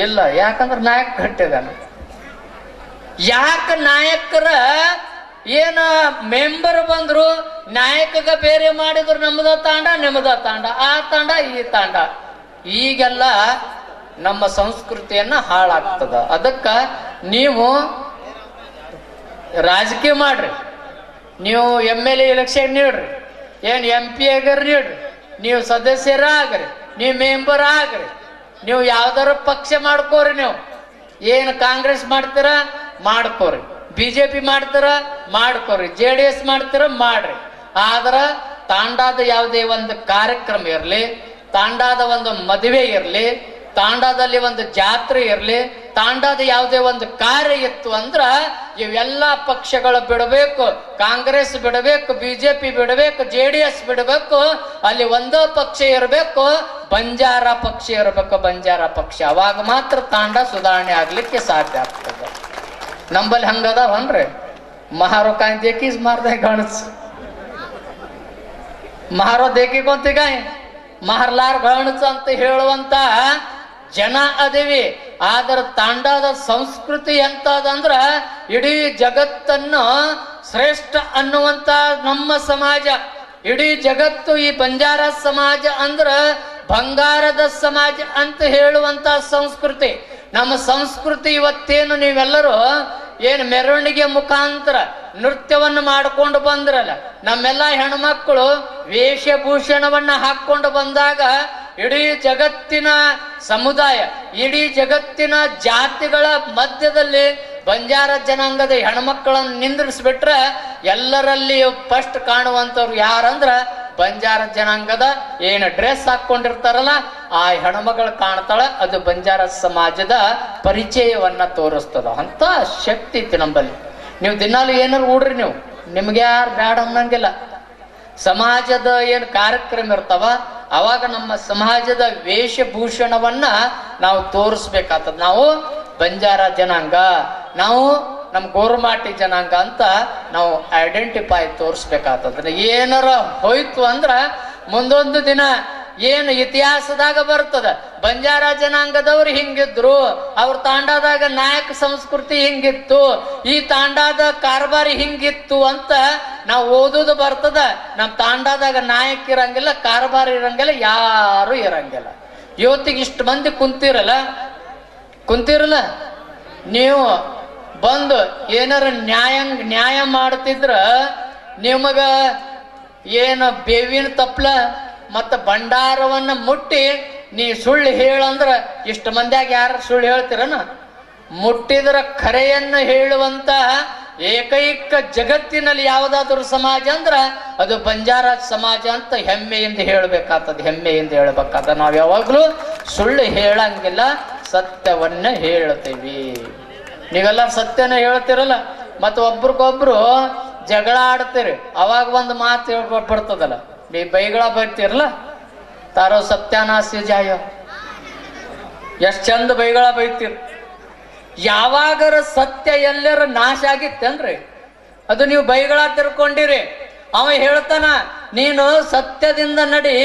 ಇಲ್ಲ. ಯಾಕಂದ್ರೆ ನಾಯಕ ಗಟ್ಟಿದಾನ. ಯಾಕ ನಾಯಕರ ಏನ ಮೆಂಬರ್ ಬಂದ್ರು ನಾಯಕಗ ಬೇರೆ ಮಾಡಿದ್ರು, ನಮ್ಮದ ತಾಂಡ ನಿಮ್ಮದ ತಾಂಡ, ಆ ತಾಂಡ ಈ ತಾಂಡ. ಈಗೆಲ್ಲ ನಮ್ಮ ಸಂಸ್ಕೃತಿಯನ್ನ ಹಾಳಾಗ್ತದ. ಅದಕ್ಕ ನೀವು ರಾಜಕೀಯ ಮಾಡ್ರಿ, ನೀವು MLA ಎಲೆಕ್ಷನ್ ನೀಡ್ರಿ, ಏನ್ MP ಆಗರ್ ನೀಡ್ರಿ, ನೀವು ಸದಸ್ಯರ ಆಗ್ರಿ, ನೀವು ಮೆಂಬರ್ ಆಗ್ರಿ, ನೀವು ಯಾವ್ದಾರ ಪಕ್ಷ ಮಾಡ್ಕೋರಿ. ನೀವು ಏನು ಕಾಂಗ್ರೆಸ್ ಮಾಡ್ತೀರ ಮಾಡ್ಕೋರಿ, BJP ಮಾಡ್ತೀರ ಮಾಡ್ಕೋರಿ, JDS ಮಾಡ್ತೀರ ಮಾಡ್ರಿ. ಆದ್ರ ತಾಂಡಾದ ಯಾವುದೇ ಒಂದು ಕಾರ್ಯಕ್ರಮ ಇರ್ಲಿ, ತಾಂಡಾದ ಒಂದು ಮದುವೆ ಇರ್ಲಿ, ತಾಂಡಾದಲ್ಲಿ ಒಂದು ಜಾತ್ರೆ ಇರ್ಲಿ, ತಾಂಡಾದ ಯಾವುದೇ ಒಂದು ಕಾರ್ಯ ಇತ್ತು ಅಂದ್ರ ಇವೆಲ್ಲ ಪಕ್ಷಗಳು ಬಿಡಬೇಕು. ಕಾಂಗ್ರೆಸ್ ಬಿಡಬೇಕು, BJP ಬಿಡಬೇಕು, JDS ಬಿಡಬೇಕು. ಅಲ್ಲಿ ಒಂದೋ ಪಕ್ಷ ಇರಬೇಕು, ಬಂಜಾರ ಪಕ್ಷ ಇರಬೇಕು, ಬಂಜಾರ ಪಕ್ಷ. ಅವಾಗ ಮಾತ್ರ ತಾಂಡ ಸುಧಾರಣೆ ಆಗ್ಲಿಕ್ಕೆ ಸಾಧ್ಯ ಆಗ್ತದೆ. ನಂಬಲ್ಲಿ ಹಂಗದವನ್ರಿ? ಮಹಾರೋ ಕಾಯ್ ದೇಖೀಸ್ ಮಾರ್ದೆ ಗಣಸ್ ಮಹಾರೋ ದೇಖಿ ಕೊಂತಿಗ ಮಹರ್ಲಾರ್ ಗಣಸ್ ಅಂತ ಹೇಳುವಂತ ಜನ ಅದೇವಿ. ಆದ್ರ ತಾಂಡದ ಸಂಸ್ಕೃತಿ ಎಂತದಂದ್ರ ಇಡೀ ಜಗತ್ತನ್ನು ಶ್ರೇಷ್ಠ ಅನ್ನುವಂತ ನಮ್ಮ ಸಮಾಜ, ಇಡೀ ಜಗತ್ತು ಈ ಬಂಜಾರ ಸಮಾಜ ಅಂದ್ರ ಬಂಗಾರದ ಸಮಾಜ ಅಂತ ಹೇಳುವಂತ ಸಂಸ್ಕೃತಿ. ನಮ್ಮ ಸಂಸ್ಕೃತಿ ಇವತ್ತೇನು ನೀವೆಲ್ಲರೂ ಏನು ಮೆರವಣಿಗೆ ಮುಖಾಂತರ ನೃತ್ಯವನ್ನು ಮಾಡಿಕೊಂಡು ಬಂದ್ರಲ್ಲ, ನಮ್ಮೆಲ್ಲ ಹೆಣ್ಮಕ್ಳು ವೇಷಭೂಷಣವನ್ನ ಹಾಕೊಂಡು ಬಂದಾಗ ಇಡೀ ಜಗತ್ತಿನ ಸಮುದಾಯ, ಇಡೀ ಜಗತ್ತಿನ ಜಾತಿಗಳ ಮಧ್ಯದಲ್ಲಿ ಬಂಜಾರ ಜನಾಂಗದ ಹೆಣ್ಮಕ್ಕಳನ್ನು ನಿಂದ್ರಿಸ್ಬಿಟ್ರೆ ಎಲ್ಲರಲ್ಲಿಯೂ ಫಸ್ಟ್ ಕಾಣುವಂಥವ್ರು ಯಾರಂದ್ರ ಬಂಜಾರ ಜನಾಂಗದ ಏನು ಡ್ರೆಸ್ ಹಾಕೊಂಡಿರ್ತಾರಲ್ಲ ಆ ಹೆಣ್ಮಗಳು ಕಾಣ್ತಾಳ. ಅದು ಬಂಜಾರ ಸಮಾಜದ ಪರಿಚಯವನ್ನ ತೋರಿಸ್ತದ. ಅಂತ ಶಕ್ತಿ ಐತಿ ನಂಬಲ್ಲಿ. ನೀವು ದಿನಾಲು ಏನಾರು ಊಡ್ರಿ, ನೀವು ನಿಮ್ಗೆ ಯಾರು ಬ್ಯಾಡ ಅನ್ನಂಗಿಲ್ಲ. ಸಮಾಜದ ಏನು ಕಾರ್ಯಕ್ರಮ ಇರ್ತಾವ ಅವಾಗ ನಮ್ಮ ಸಮಾಜದ ವೇಷಭೂಷಣವನ್ನ ನಾವು ತೋರಿಸ್ಬೇಕಾಗ್ತದ. ನಾವು ಬಂಜಾರ ಜನಾಂಗ, ನಾವು ನಮ್ಮ ಗೋರ್ಮಾಟಿ ಜನಾಂಗ ಅಂತ ನಾವು ಐಡೆಂಟಿಫೈ ತೋರಿಸ್ಬೇಕಾಗ್ತದ. ಏನಾರ ಹೋಯ್ತು ಅಂದ್ರ ಮುಂದೊಂದು ದಿನ ಏನು ಇತಿಹಾಸದಾಗ ಬರ್ತದ, ಬಂಜಾರ ಜನಾಂಗದವ್ರು ಹಿಂಗಿದ್ರು, ಅವ್ರ ತಾಂಡಾದಾಗ ನಾಯಕ ಸಂಸ್ಕೃತಿ ಹಿಂಗಿತ್ತು, ಈ ತಾಂಡಾದ ಕಾರ್ಬಾರಿ ಹಿಂಗಿತ್ತು ಅಂತ ನಾವು ಓದೋದು ಬರ್ತದ. ನಮ್ಮ ತಾಂಡಾದಾಗ ನಾಯಕ ಇರಂಗಿಲ್ಲ, ಕಾರ್ಬಾರಿ ಇರಂಗಿಲ್ಲ, ಯಾರು ಇರಂಗಿಲ್ಲ. ಇವತ್ತಿಗೆ ಇಷ್ಟು ಮಂದಿ ಕುಂತಿರಲ್ಲ ನೀವು ಬಂದು ಏನಾರ ನ್ಯಾಯ ಮಾಡ್ತಿದ್ರ ನಿಮಗ ಏನು ಬೇವಿನ ತಪ್ಪಲ ಮತ್ತ ಭಂಡಾರವನ್ನ ಮುಟ್ಟಿ ನೀ ಸುಳ್ಳು ಹೇಳಂದ್ರ ಇಷ್ಟು ಮಂದಿಯಾಗ ಯಾರು ಸುಳ್ಳು ಹೇಳ್ತೀರನ? ಮುಟ್ಟಿದ್ರ ಖರೆಯನ್ನ ಹೇಳುವಂತ ಏಕೈಕ ಜಗತ್ತಿನಲ್ಲಿ ಯಾವುದಾದ್ರೂ ಸಮಾಜ ಅಂದ್ರ ಅದು ಬಂಜಾರ ಸಮಾಜ ಅಂತ ಹೆಮ್ಮೆಯಿಂದ ಹೇಳ್ಬೇಕಾಗ್ತದ. ಹೆಮ್ಮೆಯಿಂದ ಹೇಳ್ಬೇಕಾಗ್ತದ. ನಾವ್ ಯಾವಾಗ್ಲೂ ಸುಳ್ಳು ಹೇಳಂಗಿಲ್ಲ, ಸತ್ಯವನ್ನ ಹೇಳ್ತೀವಿ. ನೀವೆಲ್ಲ ಸತ್ಯನ ಹೇಳ್ತಿರಲ್ಲ, ಮತ್ತೆ ಒಬ್ರಿಗೊಬ್ರು ಜಗಳ ಆಡ್ತೀರಿ, ಅವಾಗ ಒಂದು ಮಾತು ಹೇಳ್ಬರ್ತದಲ್ಲ, ನೀ ಬೈಗಳ ಬೈತಿರಲ್ಲ, ತಾರೋ ಸತ್ಯಾನಾಶ ಜಾಯ, ಎಷ್ಟ್ ಚಂದ ಬೈಗಳ ಬೈತೀರಿ. ಯಾವಾಗರ ಸತ್ಯ ಎಲ್ಲರ ನಾಶ ಆಗಿತ್ತೇನ್ರಿ ಅದು ನೀವು ಬೈಗಳ ತಿರ್ಕೊಂಡಿರಿ. ಅವ ಹೇಳ್ತಾನ ನೀನು ಸತ್ಯದಿಂದ ನಡಿ,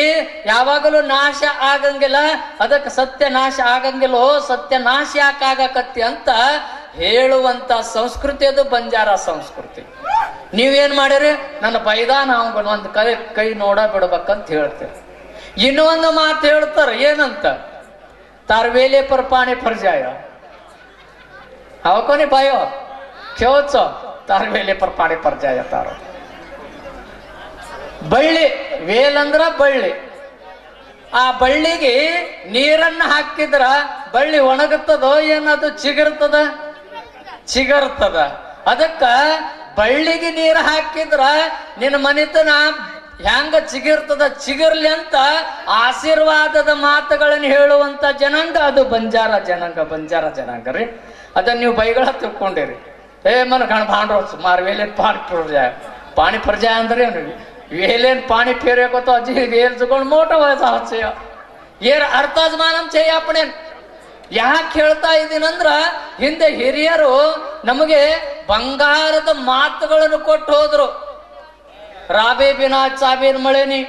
ಯಾವಾಗಲೂ ನಾಶ ಆಗಂಗಿಲ್ಲ, ಅದಕ್ಕೆ ಸತ್ಯ ನಾಶ ಆಗಂಗಿಲ್ಲೋ, ಸತ್ಯ ನಾಶ ಯಾಕಾಗಕತ್ತಿ ಅಂತ ಹೇಳುವಂತ ಸಂಸ್ಕೃತಿ ಅದು ಬಂಜಾರ ಸಂಸ್ಕೃತಿ. ನೀವೇನ್ ಮಾಡಿರಿ, ನನ್ನ ಬೈದಾನ ಅವನ ಒಂದು ಕೈ ನೋಡ ಬಿಡ್ಬೇಕಂತ ಹೇಳ್ತೀರಿ. ಇನ್ನೊಂದು ಮಾತು ಹೇಳ್ತಾರ, ಏನಂತ? ತಾರ್ವೇಲೆ ಪರ್ ಪಾಣಿ ಫರ್ಜಾಯ ಅವಕೋನಿ ಬಾಯೋ ಕೇವತ್ಸೋ ತಾರ್ವೇಲೆ ಪರ್ ಪಾಣಿ ಫರ್ಜಾಯ ತಾರೋ. ಬಳ್ಳಿ ವೇಲ್ ಅಂದ್ರ ಬಳ್ಳಿ, ಆ ಬಳ್ಳಿಗೆ ನೀರನ್ನ ಹಾಕಿದ್ರ ಬಳ್ಳಿ ಒಣಗುತ್ತದೋ ಏನದು ಚಿಗರ್ತದ? ಚಿಗರ್ತದ. ಅದಕ್ಕ ಬಳ್ಳಿಗೆ ನೀರು ಹಾಕಿದ್ರ ನಿನ್ನ ಮನಿತನ ಹೆಂಗ ಚಿಗಿರ್ತದ, ಚಿಗಿರ್ಲಿ ಅಂತ ಆಶೀರ್ವಾದದ ಮಾತುಗಳನ್ನು ಹೇಳುವಂತ ಜನಾಂಗ ಅದು ಬಂಜಾರ ಜನಾಂಗ. ಬಂಜಾರ ಜನಾಂಗ ರೀ. ಅದನ್ನ ನೀವು ಬೈಗಳ ತಿಳ್ಕೊಂಡಿರಿ. ಮನ ಗಣ ಭಾಂಡ್ರ ಸುಮಾರು ವೇಲೇನ್ ಪಾಣಿ ಪರ್ಜಾಯ. ಪಾಣಿ ಪರ್ಜಾಯ ಅಂದ್ರೆ ವೇಲೇನ್ ಪಾಣಿ ಫೇರೇಕೋತ ಅಜ್ಜಿ ಏರ್ಸ್ಕೊಂಡು ಮೋಟ ವಯಸ್ಸು ಏರ್ ಅರ್ಥಾಜ್ಮಾನಂ చేయಪ್ಪಣೇನ್. ಯಾಕೆ ಹೇಳ್ತಾ ಇದ್ದೀನಂದ್ರ ಹಿಂದೆ ಹಿರಿಯರು ನಮಗೆ ಬಂಗಾರದ ಮಾತುಗಳನ್ನು ಕೊಟ್ಟು ಹೋದ್ರು. ರಾಬೆ ಬಿನಾ ಚಾಬೇನ್ ಮಳೆನಿ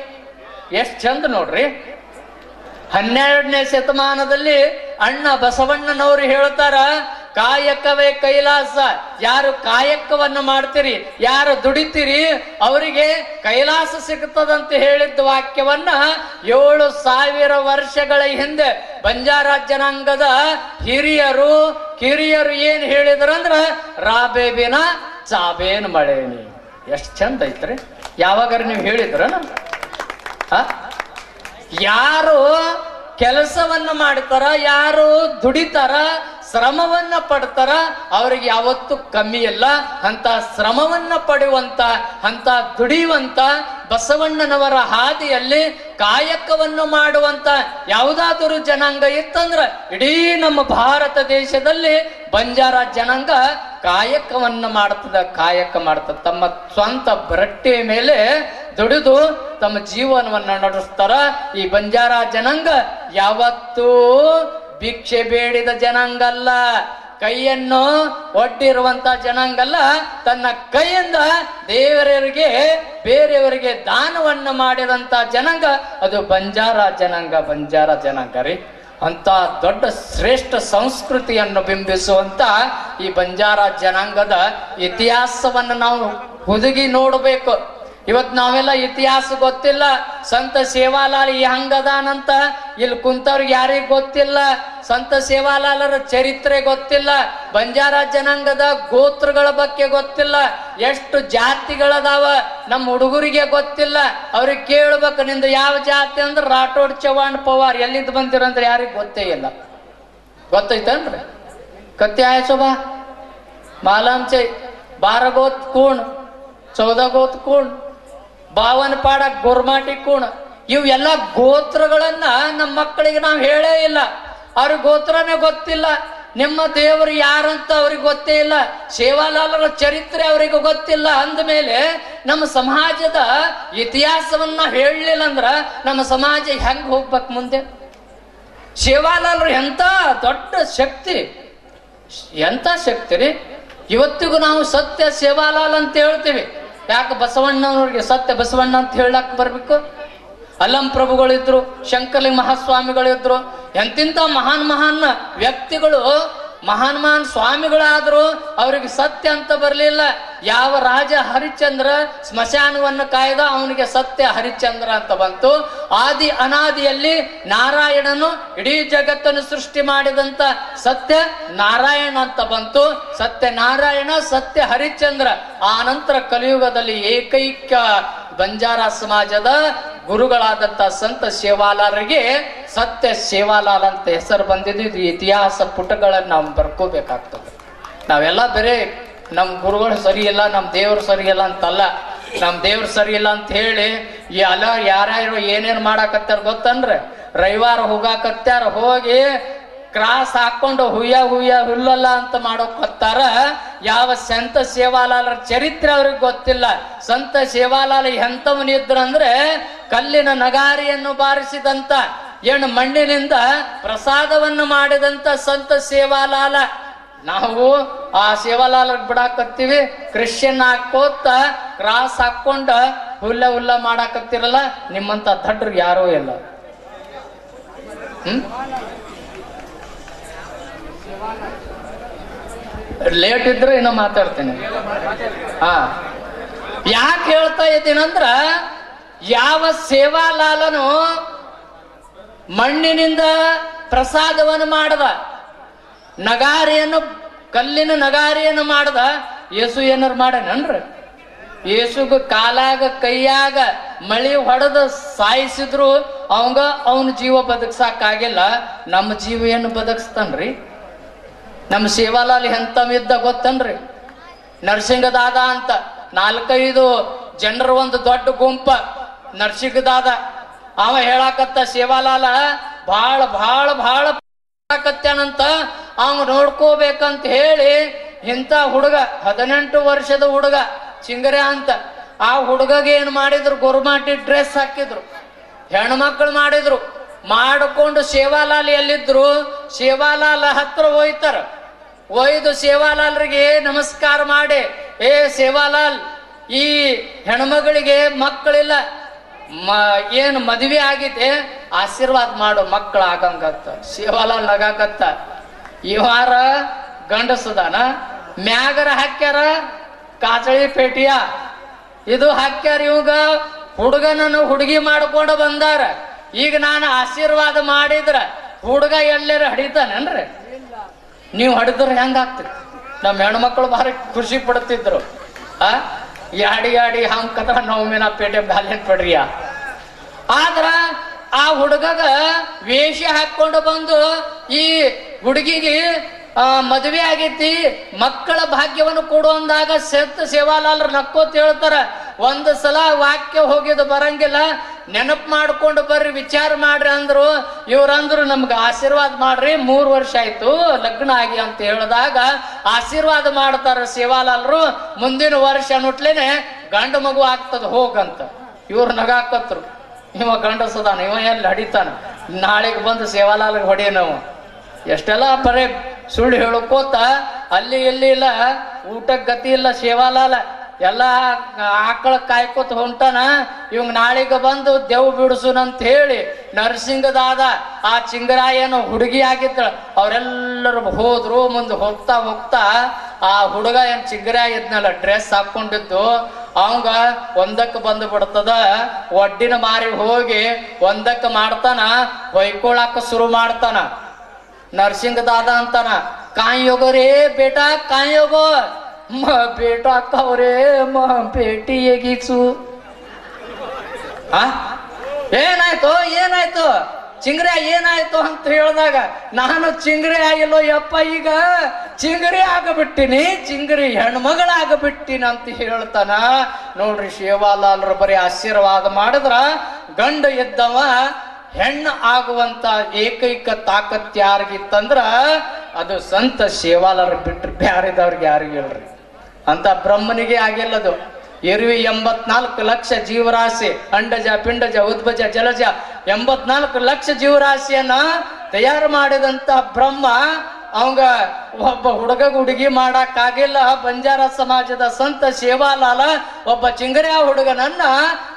ಎಷ್ಟ್ ಚಂದ ನೋಡ್ರಿ. 12ನೇ ಶತಮಾನದಲ್ಲಿ ಅಣ್ಣ ಬಸವಣ್ಣನವರು ಹೇಳ್ತಾರ, ಕಾಯಕವೇ ಕೈಲಾಸ. ಯಾರು ಕಾಯಕವನ್ನು ಮಾಡ್ತೀರಿ, ಯಾರು ದುಡಿತೀರಿ ಅವರಿಗೆ ಕೈಲಾಸ ಸಿಗುತ್ತದಂತ ಹೇಳಿದ್ದ ವಾಕ್ಯವನ್ನ 7000 ವರ್ಷಗಳ ಹಿಂದೆ ಬಂಜಾರ ಜನಾಂಗದ ಕಿರಿಯರು ಏನ್ ಹೇಳಿದ್ರಂದ್ರ ರಾಬೇಬಿನ ಚಾಬೇನ್ ಮಳೇನಿ. ಎಷ್ಟ್ ಚಂದ ಐತ್ರಿ. ಯಾವಾಗಾರ ನೀವು ಹೇಳಿದ್ರನ? ಯಾರು ಕೆಲಸವನ್ನ ಮಾಡ್ತಾರ, ಯಾರು ದುಡಿತಾರ, ಶ್ರಮವನ್ನ ಪಡ್ತಾರ, ಅವ್ರಿಗೆ ಯಾವತ್ತೂ ಕಮ್ಮಿ ಇಲ್ಲ. ಅಂತ ಶ್ರಮವನ್ನ ಪಡೆಯುವಂತ, ಅಂತ ದುಡಿಯುವಂತ ಬಸವಣ್ಣನವರ ಹಾದಿಯಲ್ಲಿ ಕಾಯಕವನ್ನು ಮಾಡುವಂತ ಯಾವುದಾದರೂ ಜನಾಂಗ ಇತ್ತಂದ್ರ ಇಡೀ ನಮ್ಮ ಭಾರತ ದೇಶದಲ್ಲಿ ಬಂಜಾರ ಜನಾಂಗ ಕಾಯಕವನ್ನ ಮಾಡ್ತದ. ತಮ್ಮ ಸ್ವಂತ ಬರಟ್ಟೆಯ ಮೇಲೆ ದುಡಿದು ತಮ್ಮ ಜೀವನವನ್ನ ನಡೆಸ್ತಾರ. ಈ ಬಂಜಾರ ಜನಾಂಗ ಯಾವತ್ತೂ ಭಿಕ್ಷೆ ಬೇಡಿದ ಜನಾಂಗ ಅಲ್ಲ, ಕೈಯನ್ನು ಒಡ್ಡಿರುವಂತ ಜನಾಂಗ ಅಲ್ಲ. ತನ್ನ ಕೈಯಿಂದ ಬೇರೆಯವರಿಗೆ ದಾನವನ್ನ ಮಾಡಿದಂತ ಜನಾಂಗ ಅದು ಬಂಜಾರ ಜನಾಂಗ ರೀ. ಅಂತ ದೊಡ್ಡ ಶ್ರೇಷ್ಠ ಸಂಸ್ಕೃತಿಯನ್ನು ಬಿಂಬಿಸುವಂತ ಈ ಬಂಜಾರ ಜನಾಂಗದ ಇತಿಹಾಸವನ್ನು ನಾವು ಹುದುಗಿ ನೋಡಬೇಕು. ಇವತ್ ನಾವೆಲ್ಲ ಇತಿಹಾಸ ಗೊತ್ತಿಲ್ಲ, ಸಂತ ಸೇವಾಲಾಲ್ ಹಂಗದಾನಂತ ಇಲ್ಲಿ ಕುಂತವ್ರಿಗೆ ಯಾರಿಗ್ ಗೊತ್ತಿಲ್ಲ, ಸಂತ ಸೇವಾಲಾಲರ ಚರಿತ್ರೆ ಗೊತ್ತಿಲ್ಲ, ಬಂಜಾರ ಜನಾಂಗದ ಗೋತ್ರಗಳ ಬಗ್ಗೆ ಗೊತ್ತಿಲ್ಲ, ಎಷ್ಟು ಜಾತಿಗಳದಾವ ನಮ್ಮ ಹುಡುಗರಿಗೆ ಗೊತ್ತಿಲ್ಲ. ಅವ್ರಿಗೆ ಕೇಳ್ಬೇಕು, ನಿಂದು ಯಾವ ಜಾತಿ ಅಂದ್ರೆ ರಾಠೋಡ್ ಚವಾಣ್ ಪವಾರ್, ಎಲ್ಲಿಂದ ಬಂದಿರಂದ್ರೆ ಯಾರಿಗ್ ಗೊತ್ತೇ ಇಲ್ಲ. ಗೊತ್ತೈತನ್ರಿ? ಕತ್ತಿ ಆಯ್ಸೋಬಾ ಮಾಲಾಂಚೆ 12 ಗೋತ್ ಕೂಣ್, 14 ಗೋತ್ ಕೂಣ್, 52 ಪಾಡ ಗೋರ್ಮಾಟಿ ಕೂಣ್. ಇವೆಲ್ಲ ಗೋತ್ರಗಳನ್ನ ನಮ್ಮ ಮಕ್ಕಳಿಗೆ ನಾವು ಹೇಳೇ ಇಲ್ಲ. ಅವ್ರಿಗೆ ಗೋತ್ರನೇ ಗೊತ್ತಿಲ್ಲ. ನಿಮ್ಮ ದೇವರು ಯಾರಂತ ಅವ್ರಿಗೆ ಗೊತ್ತೇ ಇಲ್ಲ. ಸೇವಾಲಾಲರ ಚರಿತ್ರೆ ಅವರಿಗೆ ಗೊತ್ತಿಲ್ಲ. ಅಂದಮೇಲೆ ನಮ್ಮ ಸಮಾಜದ ಇತಿಹಾಸವನ್ನ ಹೇಳಲಿಲ್ಲ ಅಂದ್ರ ನಮ್ಮ ಸಮಾಜ ಹೆಂಗ್ ಹೋಗ್ಬೇಕು ಮುಂದೆ? ಸೇವಾಲಾಲರು ಎಂತ ದೊಡ್ಡ ಶಕ್ತಿ, ಎಂತ ಶಕ್ತಿ ರೀ. ಇವತ್ತಿಗೂ ನಾವು ಸತ್ಯ ಸೇವಾಲಾಲ್ ಅಂತ ಹೇಳ್ತೀವಿ. ಯಾಕೆ? ಬಸವಣ್ಣನವ್ರಿಗೆ ಸತ್ಯ ಬಸವಣ್ಣ ಅಂತ ಹೇಳಕ್ ಬರ್ಬೇಕು? ಅಲ್ಲಂ ಪ್ರಭುಗಳಿದ್ರು, ಶಂಕರಲಿಂಗ ಮಹಾಸ್ವಾಮಿಗಳಿದ್ರು, ಎಂತಿಂತ ಮಹಾನ್ ವ್ಯಕ್ತಿಗಳು, ಮಹಾನ್ ಸ್ವಾಮಿಗಳಾದ್ರು ಅವ್ರಿಗೆ ಸತ್ಯ ಅಂತ ಬರಲಿಲ್ಲ. ಯಾವ ರಾಜ ಹರಿಶ್ಚಂದ್ರ ಸ್ಮಶಾನವನ್ನು ಕಾಯ್ದ, ಅವನಿಗೆ ಸತ್ಯ ಹರಿಶ್ಚಂದ್ರ ಅಂತ ಬಂತು. ಆದಿ ಅನಾದಿಯಲ್ಲಿ ನಾರಾಯಣನು ಇಡೀ ಜಗತ್ತನ್ನು ಸೃಷ್ಟಿ ಮಾಡಿದಂತ ಸತ್ಯ ನಾರಾಯಣ ಅಂತ ಬಂತು. ಸತ್ಯ ನಾರಾಯಣ, ಸತ್ಯ ಹರಿಶ್ಚಂದ್ರ. ಆ ನಂತರ ಕಲಿಯುಗದಲ್ಲಿ ಏಕೈಕ ಬಂಜಾರ ಸಮಾಜದ ಗುರುಗಳಾದಂತ ಸಂತ ಸೇವಾಲಾಲರಿಗೆ ಸತ್ಯ ಸೇವಾಲಾಲ್ ಅಂತ ಹೆಸರು ಬಂದಿದ್ದು. ಇದು ಇತಿಹಾಸ ಪುಟಗಳನ್ನು ನಾವು ಬರ್ಕೋಬೇಕಾಗ್ತದೆ. ನಾವೆಲ್ಲ ಬೇರೆ ನಮ್ಮ ಗುರುಗಳು ಸರಿ ಇಲ್ಲ, ನಮ್ಮ ದೇವ್ರು ಸರಿ ಇಲ್ಲ ಅಂತಲ್ಲ. ನಮ್ಮ ದೇವ್ರು ಸರಿ ಇಲ್ಲ ಅಂತ ಹೇಳಿ ಎಲ್ಲ ಯಾರ್ಯಾರು ಏನೇನು ಮಾಡಾಕತ್ತಾರ ಗೊತ್ತನ್ರಿ? ರವಿವಾರ ಹೋಗಾಕತ್ಯಾರ, ಹೋಗಿ ಕ್ರಾಸ್ ಹಾಕೊಂಡು ಹುಯ್ಯ ಹುಲ್ಲಲ್ಲ ಅಂತ ಮಾಡೋಕತ್ತಾರ. ಯಾವ ಸಂತ ಸೇವಾಲಾಲರ ಚರಿತ್ರೆ ಅವ್ರಿಗೆ ಗೊತ್ತಿಲ್ಲ. ಸಂತ ಸೇವಾಲಾಲ ಎಂತವನಿದ್ರಂದ್ರೆ ಕಲ್ಲಿನ ನಗಾರಿಯನ್ನು ಬಾರಿಸಿದಂತ, ಏನು ಮಣ್ಣಿನಿಂದ ಪ್ರಸಾದವನ್ನು ಮಾಡಿದಂತ ಸಂತ ಸೇವಾಲಾಲ. ನಾವು ಆ ಸೇವಾಲಾಲ ಬಿಡಾಕತ್ತೀವಿ, ಕ್ರಿಶ್ಚಿಯನ್ ಹಾಕೋತ ಕ್ರಾಸ್ ಹಾಕೊಂಡ ಹುಲ್ಲ ಮಾಡಾಕತ್ತಿರಲ್ಲ. ನಿಮ್ಮಂತ ದಡ್ರು ಯಾರೂ ಇಲ್ಲ. ಲೇಟ್ ಇದ್ರೆ ಇನ್ನೂ ಮಾತಾಡ್ತೀನಿ. ಯಾಕೆ ಹೇಳ್ತಾ ಇದ್ದೀನಂದ್ರ, ಯಾವ ಸೇವಾಲಾಲನು ಮಣ್ಣಿನಿಂದ ಪ್ರಸಾದವನ್ನು ಮಾಡದ, ನಗಾರಿಯನ್ನು ಕಲ್ಲಿನ ನಗಾರಿಯನ್ನು ಮಾಡದ, ಯೇಸು ಏನಾರು ಮಾಡೇನನ್ರಿ? ಯೇಸುಗ ಕಾಲಾಗ ಕೈಯಾಗ ಮಳಿ ಹೊಡೆದ ಸಾಯಿಸಿದ್ರು ಅವನ ಜೀವ ಬದುಕ್ಸಾಕಾಗಿಲ್ಲ. ನಮ್ಮ ಜೀವ ಏನು ಬದುಕ್ಸ್ತಾನ್ರಿ? ನಮ್ಮ ಸೇವಾಲಾಲ್ ಎಂತವಿದ್ದ ಗೊತ್ತನ್ರಿ? ನರಸಿಂಗದಾದ ಅಂತ 4-5 ಜನರ ಒಂದು ದೊಡ್ಡ ಗುಂಪ ನರಸಿಂಗದಾದ. ಅವ ಹೇಳಾಕತ್ತ ಸೇವಾಲಾಲ ಭಾಳ ಭಾಳ ಭಾಳ ಕತ್ಯಾನಂತ, ಅವ ನೋಡ್ಕೋಬೇಕಂತ ಹೇಳಿ ಇಂಥ ಹುಡುಗ 18 ವರ್ಷದ ಹುಡುಗ ಚಿಂಗರೆ ಅಂತ, ಆ ಹುಡುಗಗೆ ಏನ್ ಮಾಡಿದ್ರು? ಗೋರ್ಮಾಟಿ ಡ್ರೆಸ್ ಹಾಕಿದ್ರು, ಹೆಣ್ಮಕ್ಳು ಮಾಡಿದ್ರು. ಮಾಡಿಕೊಂಡು ಸೇವಾಲಾಲ್ ಎಲ್ಲಿದ್ರು? ಸೇವಾಲಾಲ ಹತ್ರ ಹೋಯ್ತಾರ. ಒಯ್ದು ಸೇವಾಲಾಲ್ರಿಗೆ ನಮಸ್ಕಾರ ಮಾಡಿ, ಏ ಸೇವಾಲಾಲ್, ಈ ಹೆಣ್ಮಗಳಿಗೆ ಮಕ್ಕಳಿಲ್ಲ, ಏನು ಮದುವೆ ಆಗಿದೆ, ಆಶೀರ್ವಾದ ಮಾಡು, ಮಕ್ಕಳು ಆಗಂಗತ್ತ. ಸೇವಾಲಾಲ್ ನಗಾಕತ್ತ. ಈ ವಾರ ಗಂಡಸದಾನ, ಮ್ಯಾಗರ ಹಾಕ್ಯಾರ ಕಾಚಳಿ ಪೇಟಿಯ, ಇದು ಹಾಕ್ಯಾರ. ಇವಾಗ ಹುಡುಗನನ್ನು ಹುಡುಗಿ ಮಾಡ್ಕೊಂಡು ಬಂದಾರ. ಈಗ ನಾನು ಆಶೀರ್ವಾದ ಮಾಡಿದ್ರ ಹುಡುಗ ಎಲ್ಲರ ಹಡಿತಾನೇನ್ರಿ? ನೀವು ಹಡಿದ್ರೆ ಹೆಂಗ ಆಗ್ತದೆ? ನಮ್ಮ ಹೆಣ್ಮಕ್ಳು ಭಾರಿ ಖುಷಿ ಪಡ್ತಿದ್ರು. ಯಾಡಿ ಹಂಗ ಕತ್ರ ನವಮಿನ ಪೇಟೆ ಬ್ಯಾಲೆನ್ ಪಡ್ರಿಯ. ಆದ್ರ ಆ ಹುಡುಗಗ ವೇಷ ಹಾಕೊಂಡು ಬಂದು ಈ ಹುಡುಗಿಗೆ ಮದುವೆ ಆಗೈತಿ, ಮಕ್ಕಳ ಭಾಗ್ಯವನ್ನು ಕೊಡುವಂದಾಗ ಸೇವಾಲಾಲರು ನಕ್ಕೋತ ಹೇಳ್ತಾರ, ಒಂದು ಸಲ ವಾಕ್ಯ ಹೋಗಿದ್ದು ಬರಂಗಿಲ್ಲ, ನೆನಪು ಮಾಡ್ಕೊಂಡು ಬರ್ರಿ, ವಿಚಾರ ಮಾಡ್ರಿ ಅಂದ್ರು. ಇವ್ರಂದ್ರು ನಮ್ಗೆ ಆಶೀರ್ವಾದ ಮಾಡ್ರಿ, 3 ವರ್ಷ ಆಯ್ತು ಲಗ್ನ ಆಗಿ ಅಂತ ಹೇಳಿದಾಗ ಆಶೀರ್ವಾದ ಮಾಡ್ತಾರ ಸೇವಾಲಾಲರು. ಮುಂದಿನ ವರ್ಷ ನುಟ್ಲೇನೆ ಗಂಡು ಮಗು ಆಗ್ತದ ಹೋಗಂತ. ಇವ್ರು ನಗಾಕತ್ರು, ಇವ ಗಂಡಸದಾನ, ಇವ ಎಲ್ಲಿ ಹಡಿತಾನ, ನಾಳೆಗೆ ಬಂದು ಸೇವಾಲಾಲ್ಗೆ ಹೊಡಿ. ನಾವು ಎಷ್ಟೆಲ್ಲ ಬರೇ ಸುಳ್ಳು ಹೇಳಕೋತ ಅಲ್ಲಿ ಎಲ್ಲಿ ಇಲ್ಲ, ಊಟಕ್ಕೆ ಗತಿ ಇಲ್ಲ ಸೇವಾಲಾಲ. ಎಲ್ಲ ಆಕಳ ಕಾಯ್ಕೋತ ಹೊಂಟಾನ. ಇವಂಗ ನಾಳೆಗೆ ಬಂದು ದೇವ್ ಬಿಡಿಸುನಂತ ಹೇಳಿ ನರಸಿಂಗದಾದ ಆ ಚಿಂಗರಾಯನು ಹುಡುಗಿ ಆಗಿದ್ದಳು. ಅವರೆಲ್ಲರೂ ಹೋದ್ರು. ಮುಂದೆ ಹೋಗ್ತಾ ಆ ಹುಡುಗ ಏನ್ ಚಿಂಗರಾಯ ಇದ್ನಲ್ಲ, ಡ್ರೆಸ್ ಹಾಕೊಂಡಿದ್ದು, ಅವಂಗ ಒಂದಕ್ಕೆ ಬಂದು ಬಿಡ್ತದ. ಒಡ್ಡಿನ ಮಾರಿ ಹೋಗಿ ಒಂದಕ್ಕೆ ಮಾಡ್ತಾನ, ಹೊಯ್ಕೊಳಕ ಶುರು ಮಾಡ್ತಾನ. ನರ್ಸಿಂಗ್ ದಾದ ಅಂತಾನ, ಕಾಯಿ ಹೋಗೋ ರೇ ಬೇಟಾ, ಕಾಯಿ ಹೋಗೋ ಬೇಟಾ ಕವ್ರೆ ಬೇಟಿ ಎಗೀಸು. ಏನಾಯ್ತು ಏನಾಯ್ತು ಚಿಂಗ್ರೆ ಏನಾಯ್ತು ಅಂತ ಹೇಳಿದಾಗ, ನಾನು ಚಿಂಗ್ರೆ ಆಗಿಲ್ಲೋ ಯಪ್ಪ, ಈಗ ಚಿಂಗ್ರಿ ಆಗಬಿಟ್ಟಿನಿ, ಚಿಂಗ್ರಿ ಹೆಣ್ಮಗಳಾಗಬಿಟ್ಟಿನಿ ಅಂತ ಹೇಳ್ತಾನ. ನೋಡ್ರಿ ಶಿವಲಾಲ್ರ ಬರೀ ಆಶೀರ್ವಾದ ಮಾಡಿದ್ರ ಗಂಡ ಇದ್ದವ ಹೆಣ್ಣು ಆಗುವಂತ ಏಕೈಕ ತಾಕತ್ ಯಾರಿಗಿತ್ತಂದ್ರ ಅದು ಸಂತ ಶಿವಾಲರು ಬಿಟ್ರಿ, ಬ್ಯಾರಿದವ್ರಿಗೆ ಯಾರಿಗೂ ಹೇಳ್ರಿ. ಅಂತ ಬ್ರಹ್ಮನಿಗೆ ಆಗಿಲ್ಲದು. ಇರುವಿ 84 ಲಕ್ಷ ಜೀವರಾಶಿ, ಅಂಡಜ ಪಿಂಡಜ ಉದ್ಭಜ ಜಲಜ 84 ಲಕ್ಷ ಜೀವರಾಶಿಯನ್ನ ತಯಾರು ಮಾಡಿದಂತ ಬ್ರಹ್ಮ ಅವಂಗ ಒಬ್ಬ ಹುಡುಗಿ ಮಾಡಕ್ಕಾಗಿಲ್ಲ. ಬಂಜಾರ ಸಮಾಜದ ಸಂತ ಸೇವಾಲಾಲ ಒಬ್ಬ ಚಿಂಗರಿಯ ಹುಡುಗನನ್ನ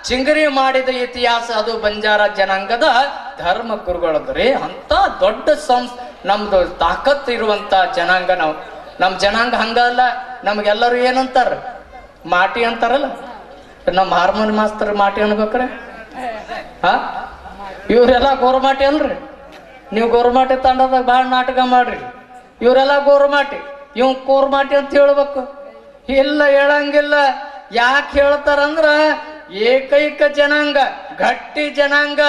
ಚಿಂಗರಿ ಮಾಡಿದ ಇತಿಹಾಸ ಅದು ಬಂಜಾರ ಜನಾಂಗದ ಧರ್ಮ ಗುರುಗಳದ್ರಿ. ಅಂತ ದೊಡ್ಡ ನಮ್ದು ತಾಕತ್ ಇರುವಂತ ಜನಾಂಗ ನಾವು. ನಮ್ ಜನಾಂಗ ಹಂಗಲ್ಲ. ನಮ್ಗೆಲ್ಲರೂ ಏನಂತಾರ, ಮಾಟಿ ಅಂತಾರಲ್ಲ. ನಮ್ಮ ಹಾರ್ಮೋನಿ ಮಾಸ್ತರ್ ಮಾಟಿ ಅನ್ಬೇಕ್ರೆ. ಇವ್ರೆಲ್ಲ ಗೋರ್ಮಾಟಿ ಅಲ್ರಿ. ನೀವು ಗೋರ್ಮಾಟಿ ತಂಡದಾಗ ಭಾಳ ನಾಟಕ ಮಾಡ್ರಿ. ಇವರೆಲ್ಲ ಗೋರ್ಮಾಟಿ, ಇವ್ ಕೋರ್ಮಾಟಿ ಅಂತ ಹೇಳ್ಬೇಕು. ಇಲ್ಲ, ಹೇಳಂಗಿಲ್ಲ. ಯಾಕೆ ಹೇಳ್ತಾರಂದ್ರ ಏಕೈಕ ಜನಾಂಗ, ಗಟ್ಟಿ ಜನಾಂಗ,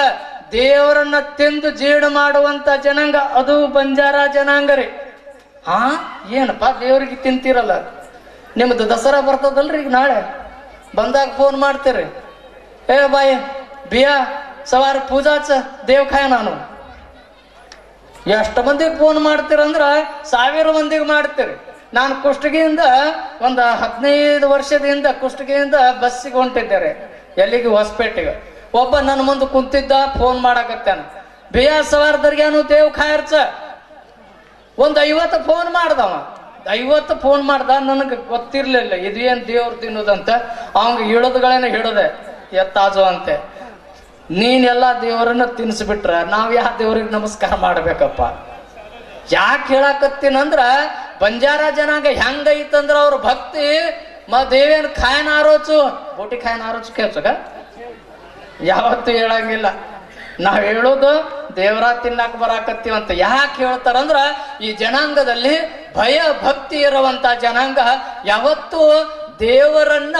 ದೇವರನ್ನ ತಿಂದು ಜೀರ್ಣ ಮಾಡುವಂತ ಜನಾಂಗ ಅದು ಬಂಜಾರ ಜನಾಂಗ ರೀ. ಏನಪ್ಪ ದೇವ್ರಿಗೆ ತಿಂತೀರಲ್ಲ, ನಿಮ್ದು ದಸರಾ ಬರ್ತದಲ್ರಿ ಈಗ ನಾಳೆ, ಬಂದಾಗ ಫೋನ್ ಮಾಡ್ತೀರಿ, ಏ ಬಾಯ್ ಬಿಯಾ ಸವಾರ ಪೂಜಾಚ ದೇವ್ ಖಾಯ. ನಾನು ಎಷ್ಟು ಮಂದಿಗೆ ಫೋನ್ ಮಾಡ್ತೀರಂದ್ರ 1000 ಮಂದಿಗೆ ಮಾಡ್ತೀರಿ. ನಾನು ಕುಷ್ಟಗಿಯಿಂದ ಒಂದು 15 ವರ್ಷದಿಂದ ಕುಷ್ಟಗಿಯಿಂದ ಬಸ್ಸಿಗೆ ಹೊಂಟಿದ್ದಾರೆ. ಎಲ್ಲಿಗೆ? ಹೊಸಪೇಟೆಗೆ. ಒಬ್ಬ ನನ್ನ ಮುಂದೆ ಕುಂತಿದ್ದ, ಫೋನ್ ಮಾಡಕತ್ತಾನ, ಬಿಯಾ ಸವಾರದರ್ಗ್ಯಾನು ದೇವ್ ಖಾಯರ್ಚ. ಒಂದು 50 ಫೋನ್ ಮಾಡ್ದವ. 50 ಫೋನ್ ಮಾಡ್ದ. ನನಗೆ ಗೊತ್ತಿರ್ಲಿಲ್ಲ ಇದೇನ್ ದೇವ್ರ ತಿನ್ನೋದಂತ. ಅವಂಗ ಹಿಡೋದ್ಗಳೇನ ಹಿಡದೆ ಎತ್ತಾಜು ಅಂತೆ. ನೀನೆಲ್ಲ ದೇವರನ್ನ ತಿನ್ಸ್ಬಿಟ್ರ ನಾವ್ ಯಾವ ದೇವ್ರಿಗೆ ನಮಸ್ಕಾರ ಮಾಡ್ಬೇಕಪ್ಪ? ಯಾಕೆ ಹೇಳಕತ್ತೀನಂದ್ರ ಬಂಜಾರ ಜನಾಂಗ ಹೆಂಗೈತಂದ್ರ ಅವ್ರ ಭಕ್ತಿ ದೇವೇನ್ ಖಾಯನ ಆರೋಚು ಬೋಟಿ ಖಾಯನ ಆರೋಚು ಕೇಳ್ಸಗ ಯಾವತ್ತು ಹೇಳಂಗಿಲ್ಲ. ನಾವ್ ಹೇಳೋದು ದೇವರ ತಿನ್ನಾಕ ಬರಾಕತ್ತೀವಂತ. ಯಾಕೆ ಹೇಳ್ತಾರಂದ್ರ ಈ ಜನಾಂಗದಲ್ಲಿ ಭಯ ಭಕ್ತಿ ಇರುವಂತ ಜನಾಂಗ ಯಾವತ್ತು ದೇವರನ್ನ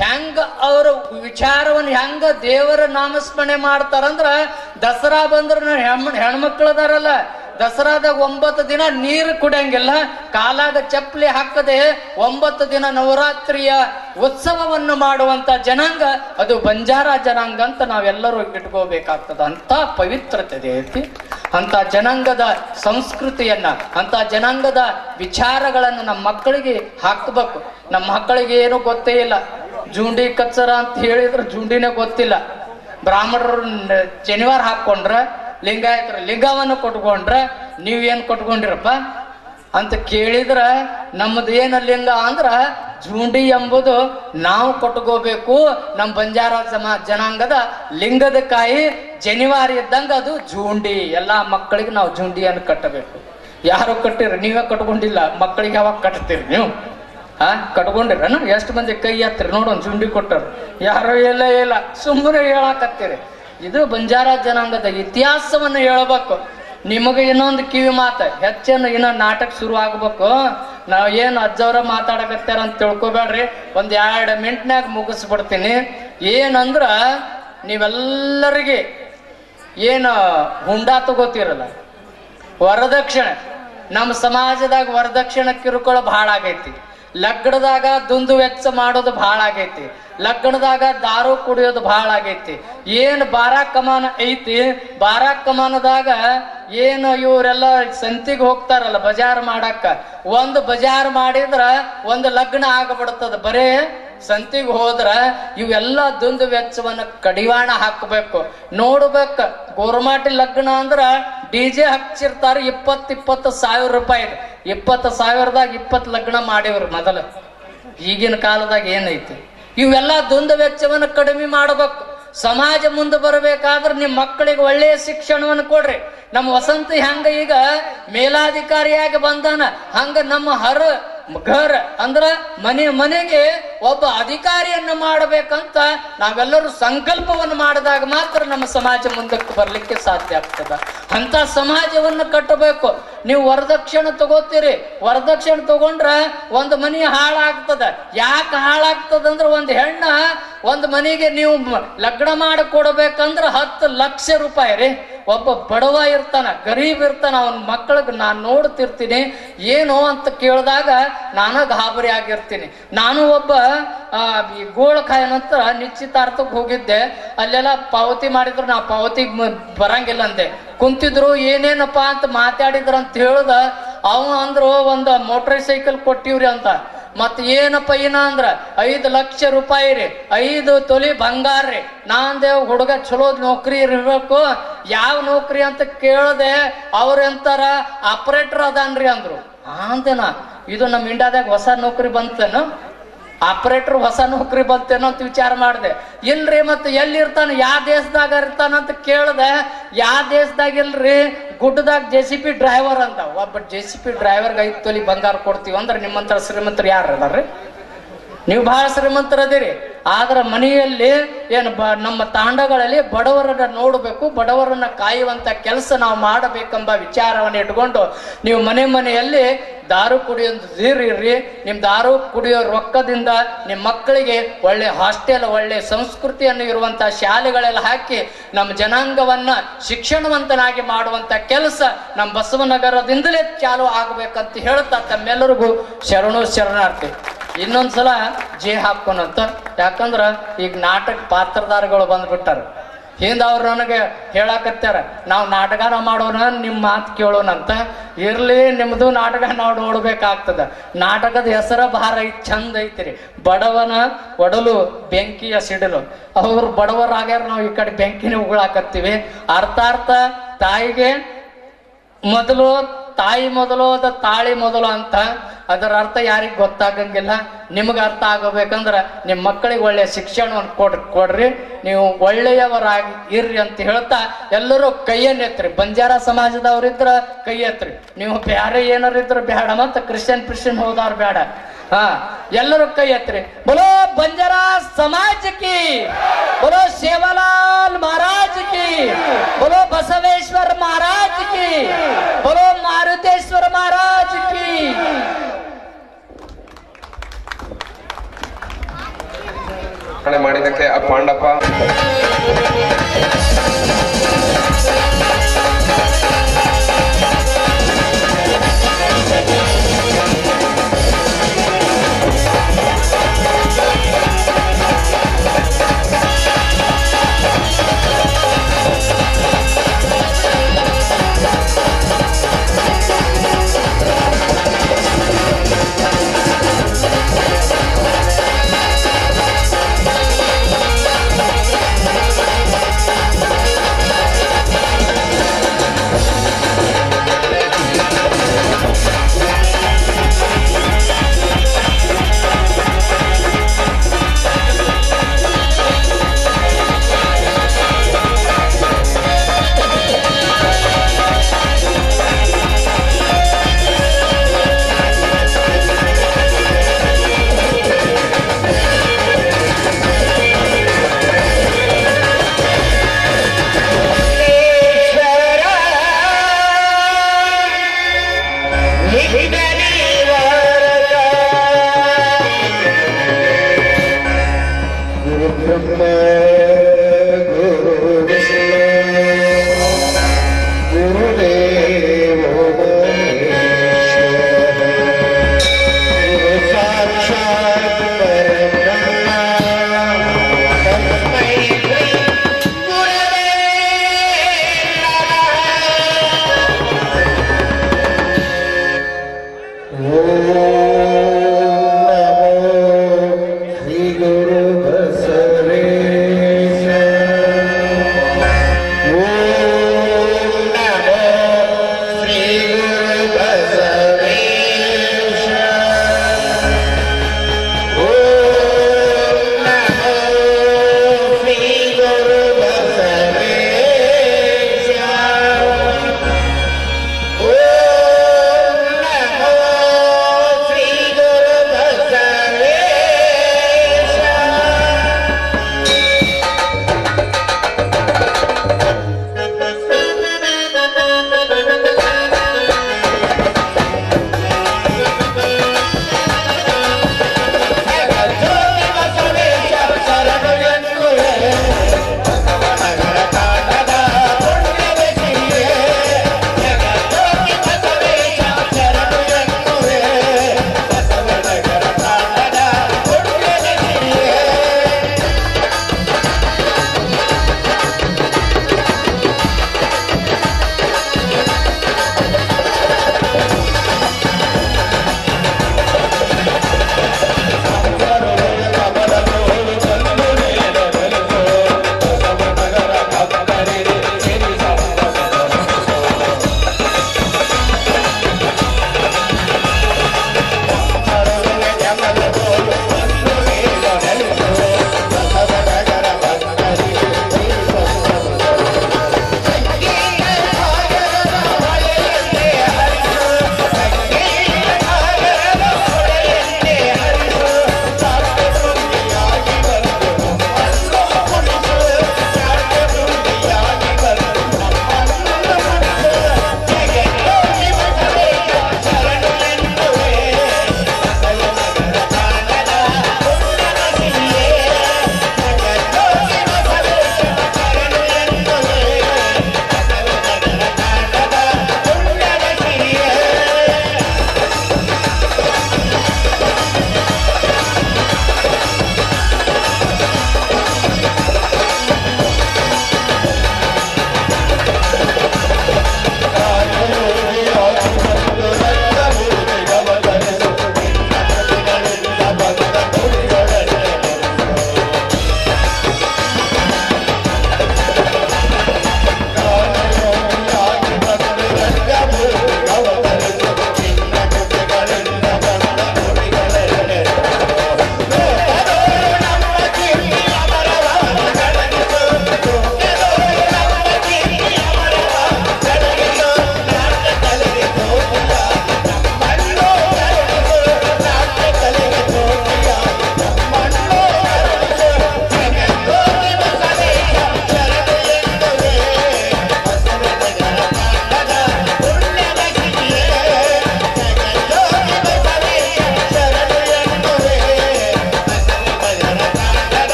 ಹೆಂಗ ಅವ್ರ ವಿಚಾರವನ್ನ ಹೆಂಗ ದೇವರ ನಾಮಸ್ಮರಣೆ ಮಾಡ್ತಾರಂದ್ರ, ದಸರಾ ಬಂದ್ರ ಹೆಣ್ಮಕ್ಳದಾರಲ್ಲ, ದಸರಾದಾಗ 9 ದಿನ ನೀರು ಕುಡಿಯಂಗಿಲ್ಲ, ಕಾಲಾಗ ಚಪ್ಪಲಿ ಹಾಕದೆ 9 ದಿನ ನವರಾತ್ರಿಯ ಉತ್ಸವವನ್ನು ಮಾಡುವಂತ ಜನಾಂಗ ಅದು ಬಂಜಾರ ಜನಾಂಗ ಅಂತ ನಾವೆಲ್ಲರೂ ಇಟ್ಕೋಬೇಕಾಗ್ತದ. ಅಂತ ಪವಿತ್ರತೆ ಐತಿ. ಅಂತ ಜನಾಂಗದ ಸಂಸ್ಕೃತಿಯನ್ನ, ಅಂತ ಜನಾಂಗದ ವಿಚಾರಗಳನ್ನ ನಮ್ಮ ಮಕ್ಕಳಿಗೆ ಹಾಕಬೇಕು. ನಮ್ಮ ಮಕ್ಕಳಿಗೆ ಏನು ಗೊತ್ತೇ ಇಲ್ಲ. ಜುಂಡಿ ಕಚ್ಚರ ಅಂತ ಹೇಳಿದ್ರೆ ಜುಂಡಿನೇ ಗೊತ್ತಿಲ್ಲ. ಬ್ರಾಹ್ಮಣರು ಶನಿವಾರ ಹಾಕೊಂಡ್ರ, ಲಿಂಗಾಯತರ ಲಿಂಗವನ್ನು ಕೊಟ್ಕೊಂಡ್ರ, ನೀವೇನ್ ಕೊಟ್ಕೊಂಡಿರಪ್ಪ ಅಂತ ಕೇಳಿದ್ರ ನಮ್ಮದು ಏನ ಲಿಂಗ ಅಂದ್ರ ಜುಂಡಿ ಎಂಬುದು ನಾವು ಕೊಟ್ಕೋಬೇಕು. ನಮ್ಮ ಬಂಜಾರ ಜನಾಂಗದ ಲಿಂಗದ ಕಾಯಿ ಜನಿವಾರ ಇದ್ದಂಗ ಅದು ಜುಂಡಿ. ಎಲ್ಲಾ ಮಕ್ಕಳಿಗೆ ನಾವು ಜುಂಡಿಯನ್ನು ಕಟ್ಟಬೇಕು. ಯಾರು ಕಟ್ಟಿರಿ? ನೀವೇ ಕಟ್ಕೊಂಡಿಲ್ಲ. ಮಕ್ಕಳಿಗೆ ಯಾವಾಗ ಕಟ್ತೀರಿ ನೀವು? ಕಟ್ಕೊಂಡಿರನ? ಎಷ್ಟು ಮಂದಿ ಕೈ ಹತ್ತಿರಿ ನೋಡೋಣ ಜುಂಡಿ ಕೊಟ್ಟರು? ಯಾರೋ ಎಲ್ಲ ಇಲ್ಲ, ಸುಮ್ಮನೆ ಹೇಳಕತ್ತೀರಿ. ಇದು ಬಂಜಾರ ಜನಾಂಗದ ಇತಿಹಾಸವನ್ನ ಹೇಳ್ಬೇಕು. ನಿಮಗೆ ಇನ್ನೊಂದು ಕಿವಿ ಮಾತ, ಹೆಚ್ಚಿನ ಇನ್ನೊಂದು ನಾಟಕ ಶುರು ಆಗ್ಬೇಕು. ನಾವ್ ಏನು ಅಜ್ಜವ್ರ ಮಾತಾಡಕತ್ತಾರ ಅಂತ ತಿಳ್ಕೊಬೇಡ್ರಿ. 1-2 ಮಿನಿಟ್ನಾಗ ಮುಗಿಸ್ಬಿಡ್ತೀನಿ. ಏನಂದ್ರ ನೀವೆಲ್ಲರಿಗೆ ಏನು ಹುಂಡಾ ತಗೋತಿರಲ್ಲ, ವರದಕ್ಷಿಣೆ. ನಮ್ಮ ಸಮಾಜದಾಗ ವರದಕ್ಷಿಣೆ ಕಿರುಕುಳ ಬಹಳ ಆಗೈತಿ. ಲಗ್ನದಾಗ ದುಂದು ವೆಚ್ಚ ಮಾಡೋದು ಬಹಳ ಆಗೈತಿ. ಲಗ್ನದಾಗ ದಾರು ಕುಡಿಯೋದು ಬಹಳ ಆಗೈತಿ. ಏನ್ ಬಾರಾಕ್ ಕಮಾನ ಐತಿ, ಬಾರಾಕ್ ಕಮಾನದಾಗ ಏನು ಇವರೆಲ್ಲ ಸಂತಿಗೆ ಹೋಗ್ತಾರಲ್ಲ ಬಜಾರ್ ಮಾಡಕ್ಕ, ಒಂದು ಬಜಾರ್ ಮಾಡಿದ್ರ ಒಂದು ಲಗ್ನ ಆಗಬಿಡ್ತದ. ಬರೇ ಸಂತಿಗೆ ಹೋದ್ರ ಇವೆಲ್ಲ ದುಂದು ವೆಚ್ಚವನ್ನ ಕಡಿವಾಣ ಹಾಕಬೇಕು. ನೋಡ್ಬೇಕ, ಗೋರ್ಮಾಟಿ ಲಗ್ನ ಅಂದ್ರ DJ ಹಚ್ಚಿರ್ತಾರ 20-20 ಸಾವಿರ ರೂಪಾಯಿ. 20 ಸಾವಿರದಾಗ 20 ಲಗ್ನ ಮಾಡಿವ್ರು ಮೊದಲು. ಈಗಿನ ಕಾಲದಾಗ ಏನೈತಿ? ಇವೆಲ್ಲ ದುಂದು ವೆಚ್ಚವನ್ನ ಕಡಿಮೆ ಮಾಡಬೇಕು. ಸಮಾಜ ಮುಂದೆ ಬರಬೇಕಾದ್ರೆ ನಿಮ್ಮ ಮಕ್ಕಳಿಗೆ ಒಳ್ಳೆಯ ಶಿಕ್ಷಣವನ್ನು ಕೊಡ್ರಿ. ನಮ್ಮ ವಸಂತ ಹೆಂಗ ಈಗ ಮೇಲಾಧಿಕಾರಿಯಾಗಿ ಬಂದಾನ, ಹಂಗ ನಮ್ಮ ಘರ್ ಅಂದ್ರ ಮನೆಗೆ ಒಬ್ಬ ಅಧಿಕಾರಿಯನ್ನು ಮಾಡಬೇಕಂತ ನಾವೆಲ್ಲರೂ ಸಂಕಲ್ಪವನ್ನು ಮಾಡಿದಾಗ ಮಾತ್ರ ನಮ್ಮ ಸಮಾಜ ಮುಂದಕ್ಕೆ ಬರ್ಲಿಕ್ಕೆ ಸಾಧ್ಯ ಆಗ್ತದ. ಅಂತ ಸಮಾಜವನ್ನು ಕಟ್ಟಬೇಕು. ನೀವು ವರದಕ್ಷಿಣೆ ತಗೋತೀರಿ, ವರದಕ್ಷಿಣೆ ತಗೊಂಡ್ರ ಒಂದು ಮನೆ ಹಾಳಾಗ್ತದ. ಯಾಕೆ ಹಾಳಾಗ್ತದ ಅಂದ್ರೆ ಒಂದು ಹೆಣ್ಣ ಒಂದು ಮನೆಗೆ ನೀವು ಲಗ್ನ ಮಾಡಿ ಕೊಡ್ಬೇಕಂದ್ರ 10 ಲಕ್ಷ ರೂಪಾಯಿ ರೀ. ಒಬ್ಬ ಬಡವ ಇರ್ತಾನ, ಗರೀಬ್ ಇರ್ತಾನ, ಅವನ ಮಕ್ಕಳಿಗೆ ನಾನು ನೋಡ್ತಿರ್ತೀನಿ. ಏನು ಅಂತ ಕೇಳಿದಾಗ ನಾನು ಗಾಬರಿ ಆಗಿರ್ತೀನಿ. ನಾನು ಒಬ್ಬ ಈ ಗೋಳಕಾಯಿ ನಂತರ ನಿಶ್ಚಿತಾರ್ಥಕ್ಕೆ ಹೋಗಿದ್ದೆ. ಅಲ್ಲೆಲ್ಲ ಪಾವತಿ ಮಾಡಿದ್ರು, ನಾ ಪಾವತಿಗೆ ಬರಂಗಿಲ್ಲ ಅಂದೆ. ಕುಂತಿದ್ರು, ಏನೇನಪ್ಪ ಅಂತ ಮಾತಾಡಿದ್ರು ಅಂತ ಹೇಳ್ದ. ಅವ ಅಂದ್ರು ಒಂದು ಮೋಟರ್ ಸೈಕಲ್ ಕೊಟ್ಟಿವ್ರಿ ಅಂತ. ಮತ್ ಏನಪ್ಪ ಅಂದ್ರ 5 ಲಕ್ಷ ರೂಪಾಯಿ ರೀ, 5 ತೊಲಿ ಬಂಗಾರ ರೀ. ನಾಂದೆ ಹುಡುಗ ಚಲೋ ನೌಕರಿ ಇರ್ಬೇಕು. ಯಾವ ನೌಕರಿ ಅಂತ ಕೇಳ್ದೆ. ಅವ್ರೆಂತಾರ ಆಪರೇಟರ್ ಅದಾನ್ರಿ ಅಂದ್ರು. ಅಂತೆನಾ ಇದು ನಮ್ಮ ಇಂಡಿಯಾದಾಗ ಹೊಸ ನೌಕರಿ ಬಂತೇನು, ಆಪರೇಟರ್ ಹೊಸ ನೌಕರಿ ಬಂತೇನೋ ಅಂತ ವಿಚಾರ ಮಾಡಿದೆ. ಇಲ್ರಿ ಮತ್ತೆ ಎಲ್ಲಿ ಇರ್ತಾನ, ಯಾವ ದೇಶದಾಗ ಇರ್ತಾನ ಅಂತ ಕೇಳ್ದೆ. ಯಾವ ದೇಶದಾಗ ಇಲ್ರಿ, ಗುಡ್ಡದಾಗ JCB ಡ್ರೈವರ್ ಅಂತ. ಒಬ್ಬ JCB ಡ್ರೈವರ್ಗೆ 5 ತೊಲಿ ಬಂಗಾರ ಕೊಡ್ತೀವಿ ಅಂದ್ರೆ ನಿಮ್ಮಂತರ ಶ್ರೀಮಂತರು ಯಾರು ಅದಾರ್ರಿ? ನೀವು ಬಹಳ ಶ್ರೀಮಂತರದಿರಿ. ಆದ್ರೆ ಮನೆಯಲ್ಲಿ ಏನು ನಮ್ಮ ತಾಂಡಗಳಲ್ಲಿ ಬಡವರನ್ನ ನೋಡಬೇಕು, ಬಡವರನ್ನ ಕಾಯುವಂತ ಕೆಲಸ ನಾವು ಮಾಡಬೇಕೆಂಬ ವಿಚಾರವನ್ನು ಇಟ್ಕೊಂಡು ನೀವು ಮನೆಯಲ್ಲಿ ದಾರು ಕುಡಿಯೋದಿರ್ರಿ. ನಿಮ್ ದಾರು ಕುಡಿಯೋ ರೊಕ್ಕದಿಂದ ನಿಮ್ಮ ಮಕ್ಕಳಿಗೆ ಒಳ್ಳೆ ಹಾಸ್ಟೆಲ್, ಒಳ್ಳೆ ಸಂಸ್ಕೃತಿಯನ್ನು ಇರುವಂತ ಶಾಲೆಗಳೆಲ್ಲ ಹಾಕಿ ನಮ್ಮ ಜನಾಂಗವನ್ನ ಶಿಕ್ಷಣವಂತನಾಗಿ ಮಾಡುವಂತ ಕೆಲಸ ನಮ್ಮ ಬಸವನಗರದಿಂದಲೇ ಚಾಲು ಆಗ್ಬೇಕಂತ ಹೇಳ್ತಾ ತಮ್ಮೆಲ್ಲರಿಗೂ ಶರಣಾರ್ಥಿ. ಇನ್ನೊಂದ್ಸಲ ಜೆ ಹಾಕೋನಂತ. ಯಾಕಂದ್ರ ಈಗ ನಾಟಕ ಪಾತ್ರಧಾರಿಗಳು ಬಂದ್ಬಿಟ್ಟಾರ. ಹಿಂದ ಅವ್ರು ನನಗೆ ಹೇಳಾಕತ್ಯಾರ, ನಾವು ನಾಟಕನ ಮಾಡೋಣ, ನಿಮ್ಮ ಮಾತು ಕೇಳೋಣಂತ. ಇರ್ಲಿ, ನಿಮ್ದು ನಾಟಕ ನಾವು ನೋಡ್ಬೇಕಾಗ್ತದ. ನಾಟಕದ ಹೆಸರ ಭಾರ ಚಂದ ಐತಿರಿ, ಬಡವನ ಒಡಲು ಬೆಂಕಿಯ ಸಿಡಿಲು. ಅವ್ರು ಬಡವರಾಗ್ಯಾರ, ನಾವು ಈ ಕಡೆ ಬೆಂಕಿನ ಉಗುಳಾಕತ್ತೀವಿ. ಅರ್ಥಾರ್ಥ ತಾಯಿಗೆ ಮೊದಲು ತಾಯಿ ಮೊದಲು, ಅದ ತಾಳಿ ಮೊದಲು ಅಂತ. ಅದರ ಅರ್ಥ ಯಾರಿಗೆ ಗೊತ್ತಾಗಂಗಿಲ್ಲ. ನಿಮ್ಗೆ ಅರ್ಥ ಆಗಬೇಕಂದ್ರ ನಿಮ್ಮ ಮಕ್ಕಳಿಗೆ ಒಳ್ಳೆಯ ಶಿಕ್ಷಣವನ್ನು ಕೊಡ್ರಿ, ನೀವು ಒಳ್ಳೆಯವರಾಗಿ ಇರ್ರಿ ಅಂತ ಹೇಳ್ತಾ ಎಲ್ಲರೂ ಕೈಯನ್ನೆತ್ರಿ. ಬಂಜಾರ ಸಮಾಜದವ್ರಿದ್ರ ಕೈ ಎತ್ರಿ. ನೀವು ಬ್ಯಾರೆ ಏನಾರ ಇದ್ರ ಬೇಡ, ಮತ್ತ ಕ್ರಿಶ್ಚಿಯನ್ ಹೋದವ್ರು ಬೇಡ. ಎಲ್ಲರೂ ಕೈ ಎತ್ರಿ. बोलो बंजारा समाज की, बोलो सेवालाल महाराज की, बोलो बसवेश्वर महाराज की, बोलो मारुतेश्वर महाराज की. ಮಾಡಿದಕ್ಕೆ ಪಾಂಡಪ್ಪ श्री गुरु बसवेश्वर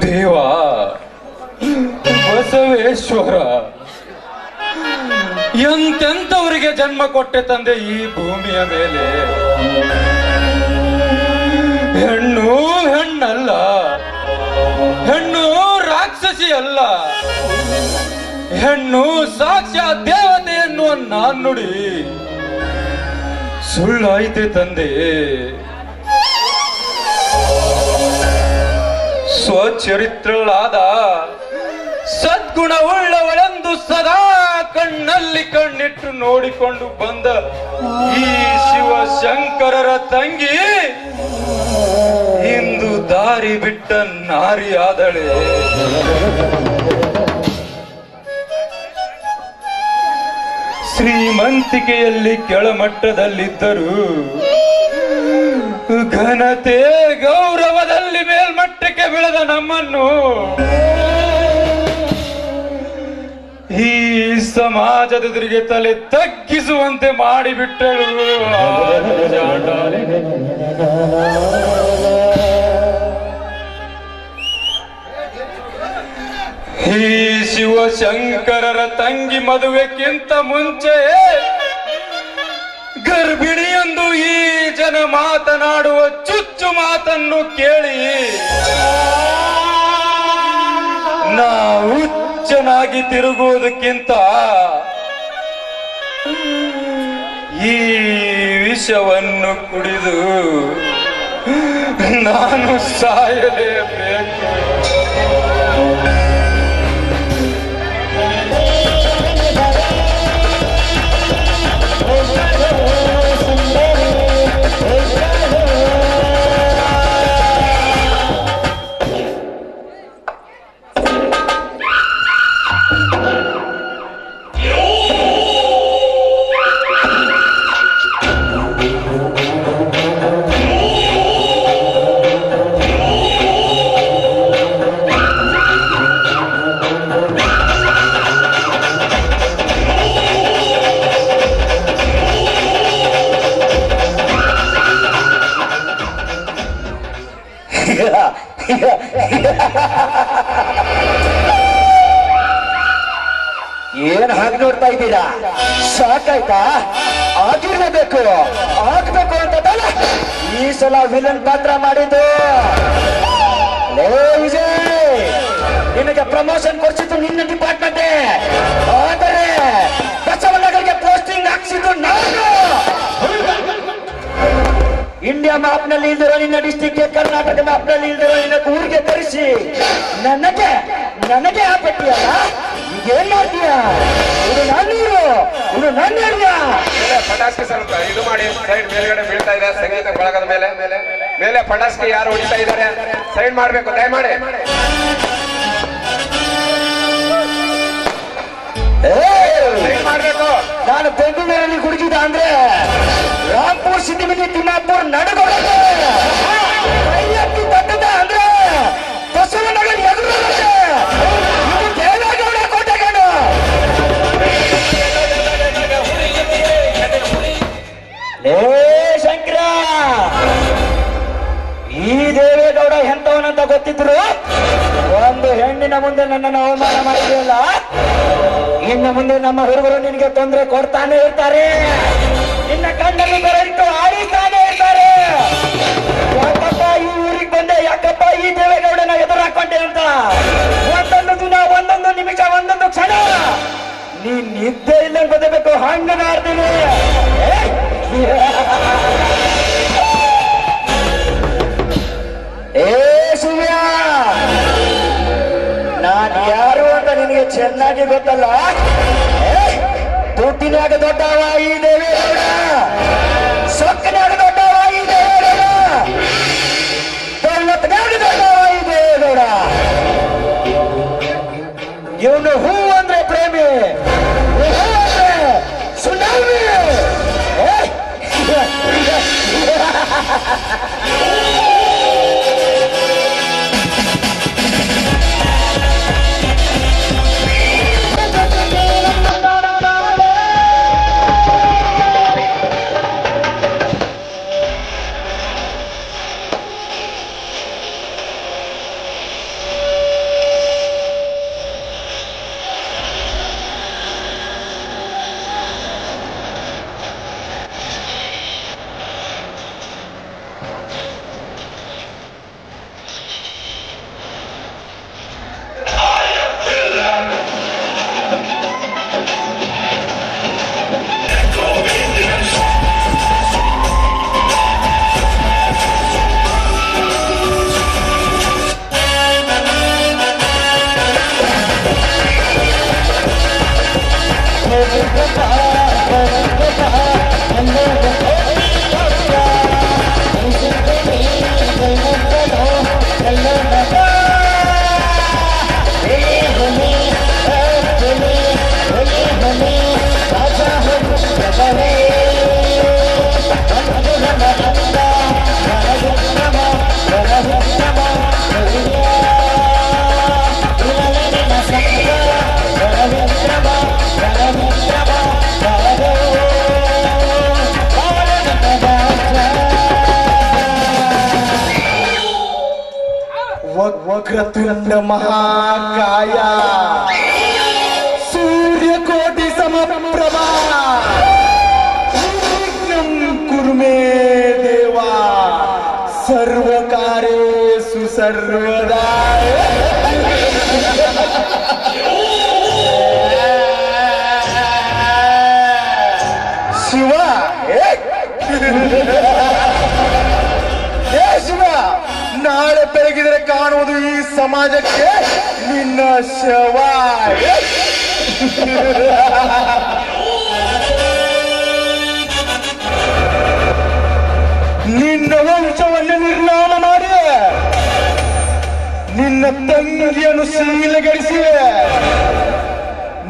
ದೇವ ಬಸವೇಶ್ವರ, ಎಂತೆಂಥವರಿಗೆ ಜನ್ಮ ಕೊಟ್ಟೆ ತಂದೆ ಈ ಭೂಮಿಯ ಮೇಲೆ. ಹೆಣ್ಣು ಹೆಣ್ಣಲ್ಲ, ಹೆಣ್ಣು ರಾಕ್ಷಸಿ ಅಲ್ಲ, ಹೆಣ್ಣು ಸಾಕ್ಷಾತ್ ದೇವತೆ ಎನ್ನುವ ನಾನ್ನುಡಿ ಸುಳ್ಳಾಯಿತೆ ತಂದೆ. ಸ್ವಚರಿತ್ರಳಾದ ಸದ್ಗುಣವುಳ್ಳವಳೆಂದು ಸದಾ ಕಣ್ಣಲ್ಲಿ ಕಣ್ಣಿಟ್ಟು ನೋಡಿಕೊಂಡು ಬಂದ ಈ ಶಿವಶಂಕರರ ತಂಗಿ ಇಂದು ದಾರಿ ಬಿಟ್ಟ ನಾರಿಯಾದಳೆ. ಶ್ರೀಮಂತಿಕೆಯಲ್ಲಿ ಕೆಳಮಟ್ಟದಲ್ಲಿದ್ದರು, ಘನತೆ ಗೌರವದಲ್ಲಿ ಮೇಲ್ಮಟ್ಟಕ್ಕೆ ಬೆಳೆದ ನಮ್ಮನ್ನು ಈ ಸಮಾಜದೆದುರಿಗೆ ತಲೆ ತಗ್ಗಿಸುವಂತೆ ಮಾಡಿಬಿಟ್ಟಳು. ಈ ಶಿವಶಂಕರರ ತಂಗಿ ಮದುವೆಕ್ಕಿಂತ ಮುಂಚೆ ಗರ್ಭಿಣಿಯೊಂದು ಈ ಜನ ಮಾತನಾಡುವ ಚುಚ್ಚು ಮಾತನ್ನು ಕೇಳಿ ನಾವು ಚೆನ್ನಾಗಿ ತಿರುಗುವುದಕ್ಕಿಂತ ಈ ವಿಷವನ್ನು ಕುಡಿದು ನಾನು ಸಾಯಲೇಬೇಕು. ಏನ್ ಹಾಗೆ ನೋಡ್ತಾ ಇದ್ದೀರಾ? ಸಾಕಾಯ್ತಾ? ಆಗಿರ್ಲೇಬೇಕು, ಆಗ್ಬೇಕು ಅಂತ ತಾನೆ ಈ ಸಲ ವಿಲನ್ ಪಾತ್ರ ಮಾಡಿದ್ದು. ವಿಜಯ್, ನಿನಗೆ ಪ್ರಮೋಷನ್ ಕೊಡಿಸಿದ್ದು ನಿನ್ನ ಡಿಪಾರ್ಟ್ಮೆಂಟ್, ಆದರೆ ಬಸವನಗರಿಗೆ ಪೋಸ್ಟಿಂಗ್ ಹಾಕ್ಸಿದ್ದು ನಾನು. ಇಂಡಿಯಾ ಮ್ಯಾಪ್ ನಲ್ಲಿ ಇಲ್ದಿರೋ ನಿನ್ನ ಡಿಸ್ಟಿಕ್, ಕರ್ನಾಟಕ ಮ್ಯಾಪ್ ನಲ್ಲಿ ಇಲ್ದಿರೋ ನಿನ್ನ ಊರಿಗೆ ತರಿಸಿ ನನಗೆ ಹಾಕ್ಬಿಟ್ಟಿಯಲ್ಲ. ಏನ್ ಮಾಡ್ತೀಯ? ಇದು ನನ್ನೂರು, ಇದು ನನ್ನ ಪಟಾಸ್ಕೆ ಸ್ವಲ್ಪ ಇದು ಮಾಡಿ ಸೈಡ್ ಮೇಲ್ಗಡೆ ಬೀಳ್ತಾ ಇದೆ. ಸಂಗೀತ ಬಳಗದ ಮೇಲೆ ಮೇಲೆ ಪಟಾಸ್ಕೆ ಯಾರು ಹೊಡಿತಾ ಇದ್ದಾರೆ ಸೈಡ್ ಮಾಡ್ಬೇಕು ದಯಮಾಡಿ. ಮಾಡ್ಬೇಕು. ನಾನು ಬೆಂಗಳೂರಲ್ಲಿ ಕುಡಿದಿದ್ದ ಅಂದ್ರೆ ರಾಂಪುರ್, ಸಿದ್ದಿಮಿನಿ, ತಿಮ್ಮಾಪುರ್ ನಡುಗೊಳಗೆ ಕೈಯತ್ತಿ ತಟ್ಟದ ಅಂದ್ರೆ ಬಸವನಗರ ಎದುರಾಗುತ್ತೆ. ಇದು ದೇವೇಗೌಡ ಕೋಟೆಗಳು. ಶಂಕರ, ಈ ದೇವೇಗೌಡ ಎಂತವನಂತ ಗೊತ್ತಿದ್ರು ಒಂದು ಹೆಣ್ಣಿನ ಮುಂದೆ ನನ್ನನ್ನು ಅವಮಾನ ಮಾಡಿದೆಯಲ್ಲ, ಇನ್ನು ಮುಂದೆ ನಮ್ಮ ಹುಡುಗರು ನಿನಗೆ ತೊಂದರೆ ಕೊಡ್ತಾನೆ ಇರ್ತಾರೆ. ನಿನ್ನ ಕಣ್ಣಲ್ಲಿ ಬರೆಯಿಟ್ಟು ಆಡಿತಾನೆ ಇರ್ತಾರೆ. ಯಾಕಪ್ಪ ಈ ಊರಿಗೆ ಬಂದೆ, ಯಾಕಪ್ಪ ಈ ದೇವೇಗೌಡನ ಎದುರು ಹಾಕೊಂಡೆ ಅಂತ ಒಂದೊಂದು ದಿನ, ಒಂದೊಂದು ನಿಮಿಷ, ಒಂದೊಂದು ಕ್ಷಣ ನೀನ್ ನಿದ್ದೆ ಇಲ್ಲ ಬದಬೇಕು ಹಂಗ ಮಾಡ್ತೀನಿ. ಏ ಸೂರ್ಯ, ನಾನು ಯಾರು ಅಂತ ನಿನಗೆ ಚೆನ್ನಾಗಿ ಗೊತ್ತಲ್ಲ. ದುಡ್ಡಿನಾಗ ದೊಡ್ಡವ ಈ ದೇವೇಗೌಡ, ಸೊಕ್ಕಿನಾಗ ದೊಡ್ಡವ ಈ ದೇವೇಗೌಡ, ದೌಲತ್ನಾಗ ದೊಡ್ಡವ ಈ ದೇವೇಗೌಡ. ಇವನು ಹೂ ಅಂದ್ರೆ ಪ್ರೇಮಿ, ಹೂ ಅಂದ್ರೆ ಸುನಾಮಿ. ವಕ್ರತುಂಡ ಮಹಾಕಾಯ ಸೂರ್ಯಕೋಟಿ ಸಮಪ್ರಭಾ ನಿರ್ವಿಘ್ನಂ ಕುರು ಮೇ ದೇವ ಸರ್ವಕಾರ್ಯೇಷು ಸರ್ವದಾ. ಶಿವ ಶಿವ, ನಾಳೆ ಬೆಳಗಿದರೆ ಕಾಣುವುದು ಈ ಸಮಾಜಕ್ಕೆ ನಿನ್ನ ಶವ. ನಿನ್ನ ವಂಶವನ್ನು ನಿರ್ನಾಮ ಮಾಡಿ ನಿನ್ನ ತಂಗಿಯನ್ನು ಶೀಲಗೆಡಿಸಿ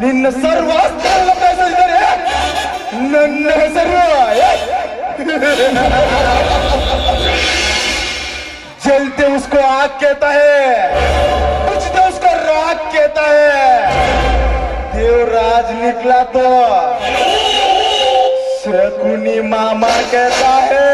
ನಿನ್ನ ಸರ್ವಾಸ್ತ್ರವನ್ನು ಬೆಳೆಸಿದರೆ ನನ್ನ ಹೆಸರು जलते उसको आग कहता है, बुझते उसको राख कहता है. देवराज निकला तो शकुनी मामा कहता है.